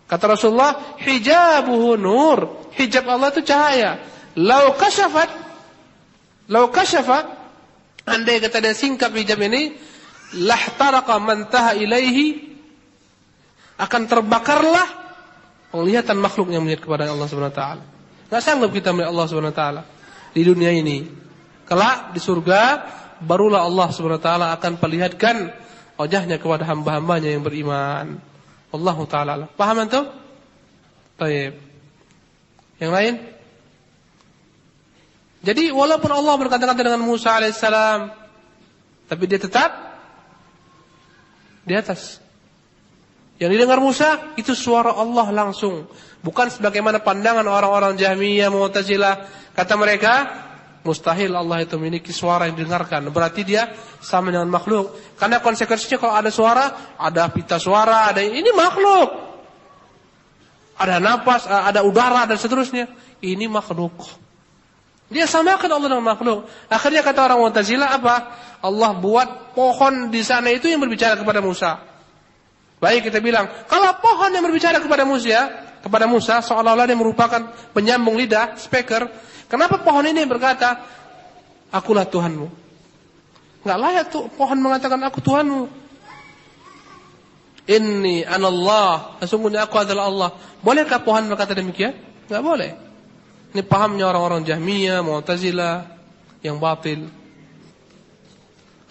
Speaker 2: Kata Rasulullah, hijabuhu nur, hijab Allah itu cahaya. Lau kasyafa, andai kata dia singkap hijab ini, lahtaraqa man taha ilaihi, akan terbakarlah penglihatan makhluk yang melihat kepada Allah Subhanahu wa taala. Enggak sanggup kita melihat Allah Subhanahu wa taala di dunia ini. Kelak di surga barulah Allah Subhanahu wa taala akan perlihatkan wajahnya kepada hamba-hambanya yang beriman. Wallahu taala. Paham antum? Baik. Yang lain? Jadi walaupun Allah berkata-kata dengan Musa alaihissalam, tapi dia tetap di atas. Yang didengar Musa itu suara Allah langsung, bukan sebagaimana pandangan orang-orang Jahmiyah, Mu'tazilah. Kata mereka, mustahil Allah itu memiliki suara yang didengarkan. Berarti dia sama dengan makhluk. Karena konsekuensinya kalau ada suara, ada pita suara, ada ini makhluk. Ada napas, ada udara dan seterusnya. Ini makhluk. Dia samakan Allah dengan makhluk. Akhirnya kata orang Mu'tazilah apa? Allah buat pohon di sana itu yang berbicara kepada Musa. Baik, kita bilang, kalau pohon yang berbicara kepada Musa, seolah-olah dia merupakan penyambung lidah, speaker. Kenapa pohon ini berkata, akulah Tuhanmu? Enggak layak tuh pohon mengatakan aku Tuhanmu. Inni anallah, sesungguhnya aku adalah Allah. Bolehkah pohon berkata demikian? Enggak boleh. Ini pahamnya orang-orang Jahmiyah, Mu'tazilah yang batil.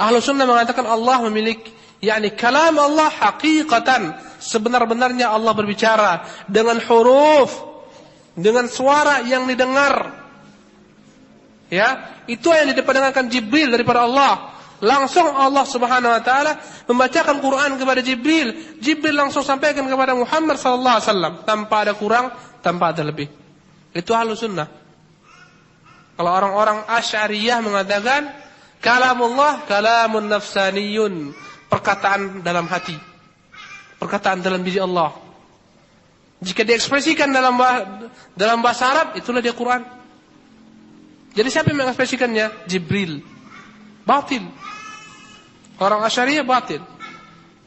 Speaker 2: Ahlus Sunnah mengatakan Allah memiliki, yakni kalam Allah hakikatan, sebenar-benarnya Allah berbicara dengan huruf, dengan suara yang didengar. Ya, itu yang didengarkan Jibril daripada Allah. Langsung Allah Subhanahu wa taala membacakan Quran kepada Jibril. Jibril langsung sampaikan kepada Muhammad sallallahu alaihi wasallam tanpa ada kurang, tanpa ada lebih. Itu Ahlus Sunnah. Kalau orang-orang Asy'ariyah mengatakan kalamullah kalamun nafsaniyun, perkataan dalam hati, perkataan dalam diri Allah. Jika diekspresikan dalam bahasa Arab, itulah dia Quran. Jadi siapa yang mengekspresikannya? Jibril. Batil. Orang Asy'ariyah batil.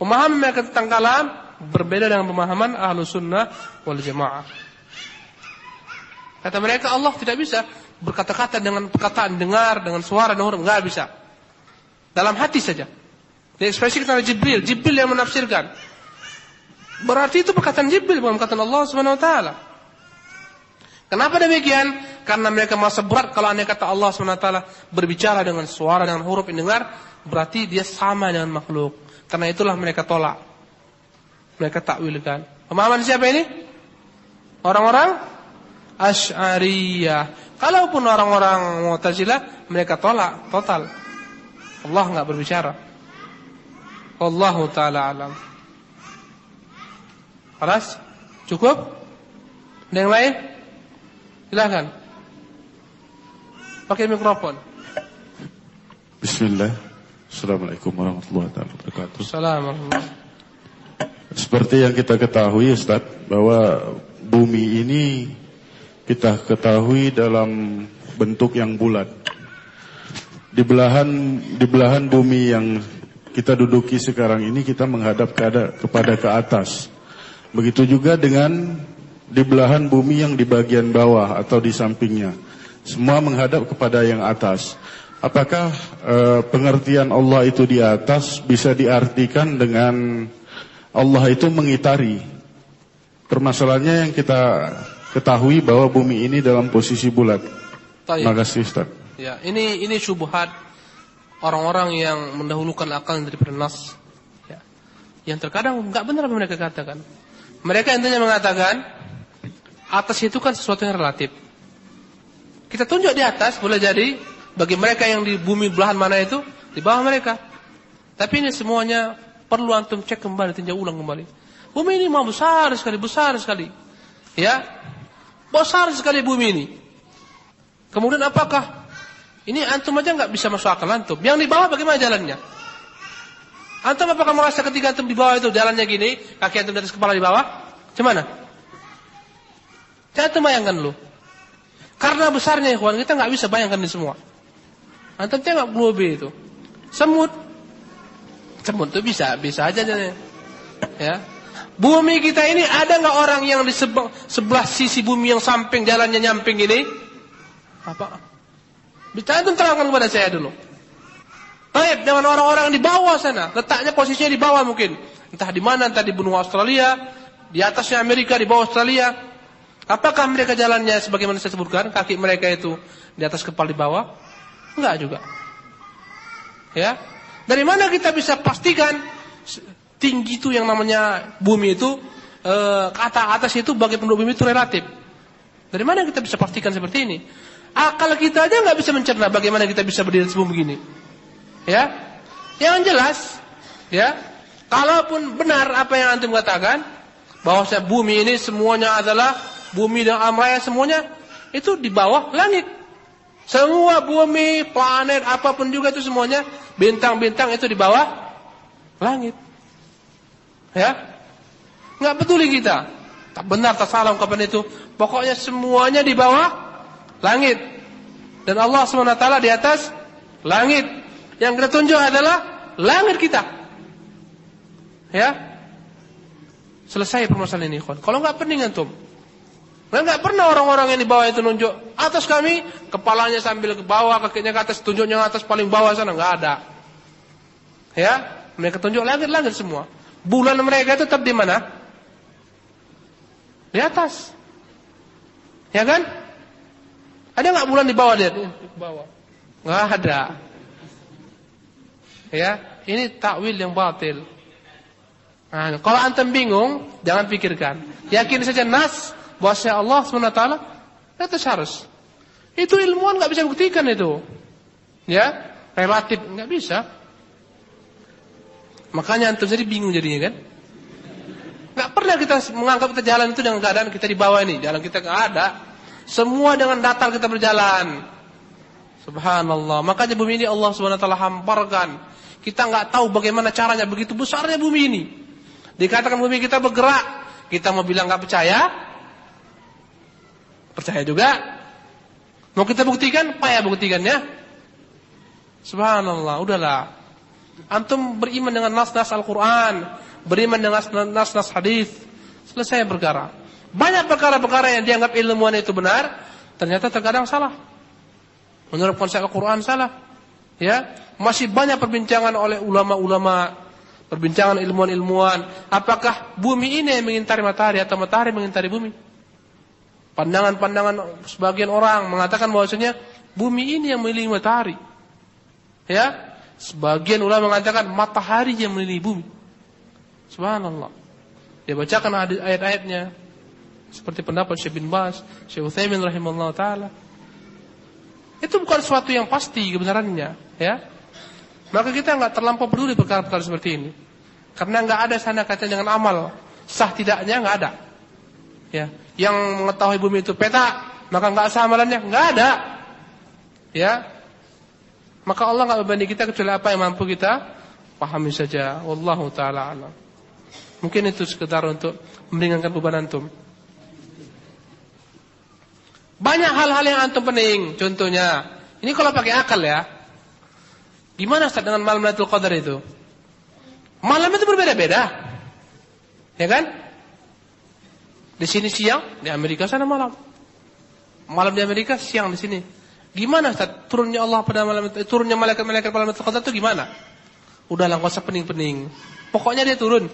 Speaker 2: Pemahaman mereka tentang kalam berbeda dengan pemahaman Ahlus Sunnah wal Jamaah. Kata mereka Allah tidak bisa berkata-kata dengan perkataan dengar, dengan suara dan huruf, enggak bisa. Dalam hati saja. Diekspresikan oleh Jibril, Jibril yang menafsirkan. Berarti itu perkataan Jibril, bukan perkataan Allah Subhanahu wa taala. Kenapa demikian? Karena mereka merasa berat kalau andai kata Allah Subhanahu wa taala berbicara dengan suara, dengan huruf yang dengar, berarti dia sama dengan makhluk. Karena itulah mereka tolak. Mereka takwilkan. Pemahaman siapa ini? Orang-orang Asy'ariyah. Kalaupun orang-orang Mu'tazilah, mereka tolak total. Allah enggak berbicara. Wallahu taala alam. Keras? Cukup? Ada yang lain? Silakan. Pakai mikrofon.
Speaker 7: Bismillah. Assalamualaikum warahmatullahi wabarakatuh.
Speaker 2: Assalamualaikum.
Speaker 7: Seperti yang kita ketahui Ustaz, bahwa bumi ini kita ketahui dalam bentuk yang bulat. Di belahan bumi yang kita duduki sekarang ini, kita menghadap kepada ke atas. Begitu juga dengan di belahan bumi yang di bagian bawah atau di sampingnya. Semua menghadap kepada yang atas. Apakah pengertian Allah itu di atas bisa diartikan dengan Allah itu mengitari? Permasalahannya yang kita ketahui bahwa bumi ini dalam posisi bulat. Terima kasih Ustaz.
Speaker 2: Ya, ini syubhat orang-orang yang mendahulukan akal daripada nas. Ya. Yang terkadang enggak benar apa mereka katakan. Mereka intinya mengatakan atas itu kan sesuatu yang relatif. Kita tunjuk di atas, boleh jadi bagi mereka yang di bumi belahan mana itu, di bawah mereka. Tapi ini semuanya perlu antum cek kembali, tinjau ulang kembali. Bumi ini mau besar sekali. Ya. Besar sekali bumi ini. Kemudian apakah ini antum aja enggak bisa masuk akal antum. Yang di bawah bagaimana jalannya? Antum apakah merasa ketika antum di bawah itu jalannya gini, kaki antum di atas, kepala di bawah? Gimana? Jangan bayangkan lu. Karena besarnya ikhwan, kita enggak bisa bayangkan ini semua. Antum tengok globe itu. Semut itu bisa aja nih. Ya. Bumi kita ini ada enggak orang yang di sebelah sisi bumi yang samping jalannya nyamping ini? Apa? Bisa antum terangkan kepada saya dulu. Baik, dengan orang-orang di bawah sana, letaknya posisinya di bawah mungkin. Entah di mana, entah di benua Australia, di atasnya Amerika, di bawah Australia. Apakah mereka jalannya sebagaimana saya sebutkan, kaki mereka itu di atas, kepala di bawah? Enggak juga. Ya. Dari mana kita bisa pastikan tinggi itu yang namanya bumi itu, kata atas itu bagi penduduk bumi itu relatif. Dari mana kita bisa pastikan seperti ini? Akal kita aja nggak bisa mencerna bagaimana kita bisa berdiri sebelum begini. Ya, yang jelas, ya, kalaupun benar apa yang antum katakan, bahwa bumi ini semuanya adalah bumi dan alam raya semuanya itu di bawah langit. Semua bumi, planet, apapun juga itu semuanya, bintang-bintang itu di bawah langit. Ya, nggak peduli kita, tak benar tak salah ungkapan itu. Pokoknya semuanya di bawah langit. Dan Allah SWT di atas langit. Yang kita tunjuk adalah langit kita. Ya, selesai permasalahan ini, kawan. Kalau nggak pening antum. Nggak pernah orang-orang yang di bawah itu nunjuk atas kami, kepalanya sambil ke bawah, kakinya ke atas, tunjuknya ke atas paling bawah sana, nggak ada. Ya, mereka tunjuk langit-langit semua. Bulan mereka itu tetap di mana? Di atas. Ya kan? Ada nggak bulan di bawah dia? Di bawah. Nggak ada. Ya, ini takwil yang batil. Nah, kalau antum bingung, jangan pikirkan. Yakin saja nas bahwasanya Allah SWT itu harus. Itu ilmuwan nggak bisa buktikan itu. Ya, relatif nggak bisa. Makanya antum jadi bingung jadinya kan? Nggak pernah kita menganggap kita jalan itu dengan keadaan kita di bawah ini. Jalan kita nggak ada. Semua dengan datar kita berjalan. Subhanallah. Makanya bumi ini Allah SWT hamparkan. Kita nggak tahu bagaimana caranya, begitu besarnya bumi ini. Dikatakan bumi kita bergerak, kita mau bilang nggak percaya? Percaya juga. Mau kita buktikan? Payah buktikannya. Subhanallah, udahlah. Antum beriman dengan nas-nas Al-Quran, beriman dengan nas-nas hadis, selesai perkara. Banyak perkara-perkara yang dianggap ilmuwan itu benar, ternyata terkadang salah. Menurut konsep Al-Quran salah. Ya, masih banyak perbincangan oleh ulama-ulama, perbincangan ilmuwan-ilmuwan. Apakah bumi ini yang mengintari matahari atau matahari mengintari bumi? Pandangan-pandangan sebagian orang mengatakan bahwasanya bumi ini yang mengelilingi matahari. Ya, sebagian ulama mengatakan matahari yang mengelilingi bumi. Subhanallah. Dia bacakan ayat-ayatnya seperti pendapat Syekh bin Baz, Syekh Utsaimin rahimahullah taala. Itu bukan sesuatu yang pasti kebenarannya, ya. Maka kita enggak terlampau peduli perkara-perkara seperti ini. Karena enggak ada sana kaitannya dengan amal. Sah tidaknya enggak ada. Ya, yang mengetahui bumi itu peta, maka enggak sah amalannya, enggak ada. Ya. Maka Allah enggak membebani kita kecuali apa yang mampu kita pahami saja. Wallahu taala alam. Mungkin itu sekedar untuk meringankan beban antum. Banyak hal-hal yang antum pening. Contohnya, ini kalau pakai akal ya. Gimana Ustaz dengan malam Lailatul Qadar itu? Malam itu berbeda-beda. Ya kan? Di sini siang, di Amerika sana malam. Malam di Amerika, siang di sini. Gimana Ustaz turunnya Allah pada malam itu, turunnya malaikat-malaikat pada malam Lailatul Qadar itu gimana? Udahlah, enggak usah pening-pening. Pokoknya dia turun.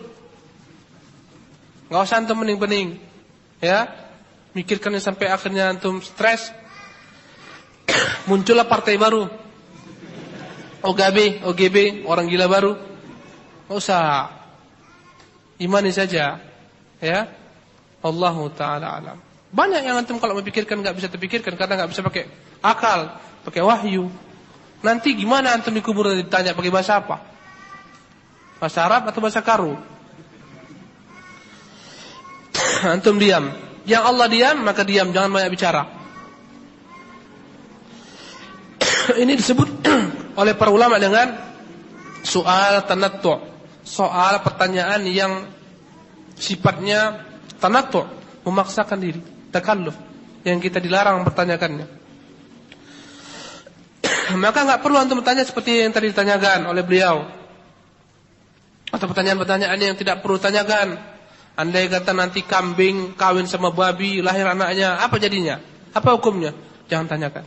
Speaker 2: Enggak usah antum pening-pening. Ya. Mikirkan sampai akhirnya antum stres. Muncullah partai baru. OGB, orang gila baru. Enggak usah. Imani saja. Ya. Allahu taala alam. Banyak yang antum kalau memikirkan enggak bisa terpikirkan karena enggak bisa pakai akal, pakai wahyu. Nanti gimana antum di kubur ditanya pakai bahasa apa? Bahasa Arab atau bahasa Karu? Antum diam. Yang Allah diam, maka diam, jangan banyak bicara. Ini disebut oleh para ulama dengan soal tanattu'. Soal pertanyaan yang sifatnya tanattu', memaksakan diri, takalluf, yang kita dilarang mempertanyakannya. Maka enggak perlu antum bertanya seperti yang tadi ditanyakan oleh beliau. Atau pertanyaan-pertanyaan yang tidak perlu tanyakan. Andai kata nanti kambing kawin sama babi, lahir anaknya, apa jadinya? Apa hukumnya? Jangan tanyakan.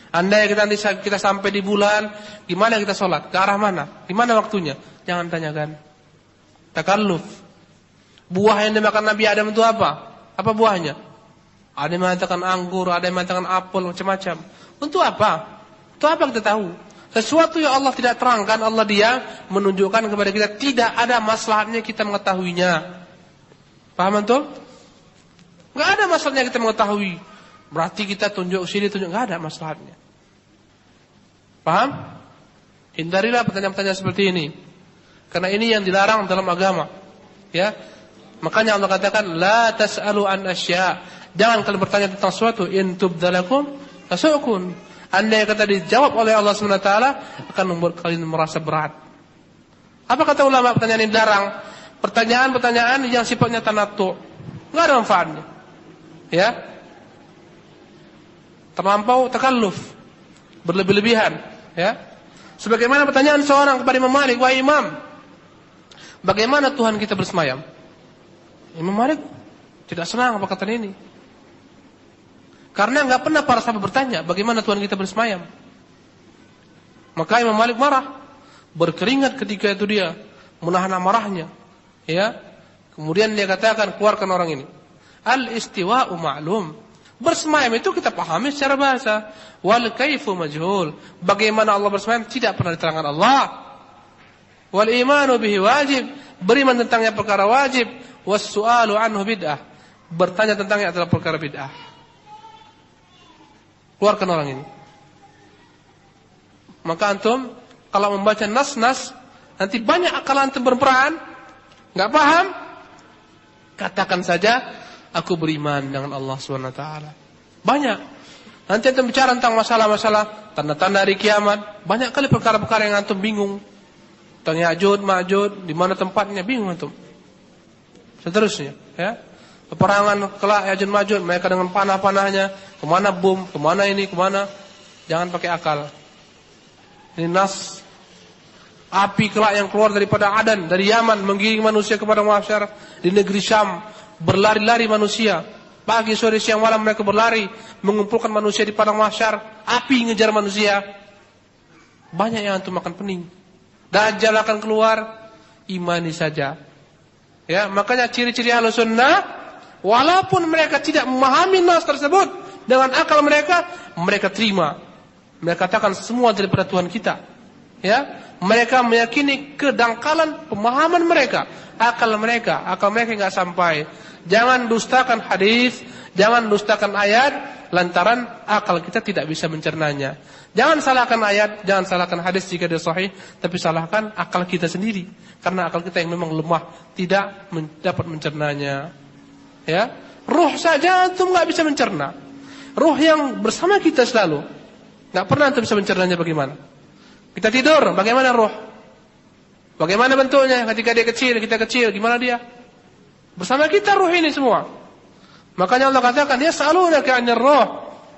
Speaker 2: Andai kata nanti kita sampai di bulan, gimana kita sholat? Ke arah mana? Gimana waktunya? Jangan tanyakan. Takalluf. Buah yang dimakan Nabi Adam itu apa? Apa buahnya? Ada yang mengatakan anggur, ada yang mengatakan apel, macam-macam. Untuk apa? Untuk apa kita tahu? Sesuatu yang Allah tidak terangkan, Allah dia menunjukkan kepada kita tidak ada maslahatnya kita mengetahuinya. Paham antum? Enggak ada masalahnya kita mengetahui. Berarti kita tunjuk sini, tunjuk, enggak ada masalahnya. Paham? Hindarilah pertanyaan-pertanyaan seperti ini. Karena ini yang dilarang dalam agama. Ya. Makanya Allah katakan la tas'alu an asya. Jangan kalian bertanya tentang sesuatu in tubdalakum tasukun. Andai kata dijawab oleh Allah SWT akan membuat kalian merasa berat. Apa kata ulama pertanyaan ini dilarang? Pertanyaan-pertanyaan yang sifatnya tanattu. Enggak ada manfaatnya. Ya. Terlampau takalluf. Berlebih-lebihan, ya. Sebagaimana pertanyaan seorang kepada Imam Malik, "Wahai Imam, bagaimana Tuhan kita bersemayam?" Imam Malik tidak senang perkataan ini. Karena enggak pernah para sahabat bertanya, bagaimana Tuhan kita bersemayam. Maka Imam Malik marah, berkeringat ketika itu dia menahan amarahnya, ya. Kemudian dia katakan, keluarkan orang ini. Al-istiwa'u ma'lum. Bersemayam itu kita pahami secara bahasa. Wal kaifu majhul. Bagaimana Allah bersemayam tidak pernah diterangkan Allah. Wal imanu bihi wajib. Beriman tentangnya perkara wajib. Was su'alu anhu bid'ah. Bertanya tentangnya adalah perkara bid'ah. Keluarkan orang ini. Maka antum kalau membaca nas-nas, nanti banyak akal antum berperan, enggak paham, katakan saja aku beriman dengan Allah SWT. Banyak. Nanti antum bicara tentang masalah-masalah tanda-tanda hari kiamat, banyak kali perkara-perkara yang antum bingung. Tentang Ya'juj, Ma'juj, di mana tempatnya, bingung antum. Seterusnya, ya. Peperangan kelak Ya'juj Ma'juj, mereka dengan panah-panahnya, kemana bom, kemana ini, kemana. Jangan pakai akal. Ini nas. Api kelak yang keluar daripada Adan, dari Yaman, menggiring manusia kepada mahsyar di negeri Syam. Berlari-lari manusia. Pagi, sore, siang, malam mereka berlari, mengumpulkan manusia di padang mahsyar. Api ngejar manusia. Banyak yang antum makan pening. Dajjal akan keluar, imani saja. Ya, makanya ciri-ciri Ahlus Sunnah, walaupun mereka tidak memahami nas tersebut dengan akal mereka, mereka terima. Mereka katakan semua daripada Tuhan kita. Ya, mereka meyakini kedangkalan pemahaman mereka, akal mereka enggak sampai. Jangan dustakan hadis, jangan dustakan ayat lantaran akal kita tidak bisa mencernanya. Jangan salahkan ayat, jangan salahkan hadis jika dia sahih, tapi salahkan akal kita sendiri karena akal kita yang memang lemah, tidak dapat mencernanya. Ya, ruh saja antum enggak bisa mencerna. Ruh yang bersama kita selalu enggak pernah antum bisa mencernanya bagaimana? Kita tidur, bagaimana ruh? Bagaimana bentuknya ketika dia kecil, kita kecil, gimana dia? Bersama kita ruh ini semua. Makanya Allah katakan, yas'alunaka 'anir ruh.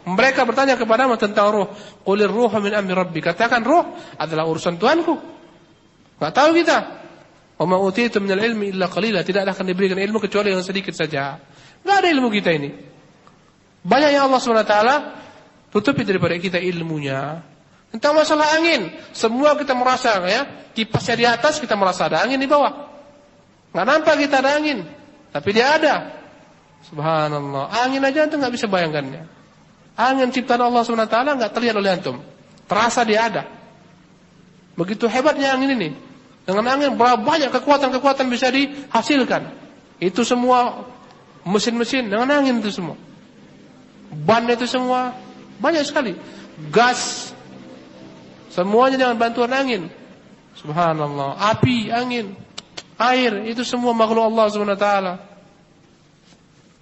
Speaker 2: Mereka bertanya kepadamu tentang ruh. Qulir ruhu min amri rabbi. Katakan ruh adalah urusan Tuhanku. Enggak tahu kita. Wa ma utitu minal ilmi illa qalila. Tidak akan diberikan ilmu kecuali yang sedikit saja. Enggak ada ilmu kita ini. Banyak yang Allah SWT tutupi daripada kita ilmunya. Tentang masalah angin, semua kita merasa, ya, kipasnya di atas, kita merasa ada angin di bawah. Enggak nampak kita ada angin, tapi dia ada. Subhanallah, angin aja antum enggak bisa bayangkannya. Angin ciptaan Allah SWT enggak terlihat oleh antum, terasa dia ada. Begitu hebatnya angin ini. Dengan angin berapa banyak kekuatan-kekuatan bisa dihasilkan. Itu semua mesin-mesin dengan angin itu semua. Ban itu semua banyak sekali. Gas semuanya dengan bantuan angin. Subhanallah, api, angin, air, itu semua makhluk Allah SWT.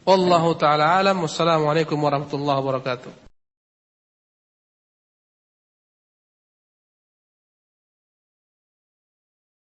Speaker 2: Wallahu ta'ala alam. Wassalamualaikum warahmatullahi wabarakatuh.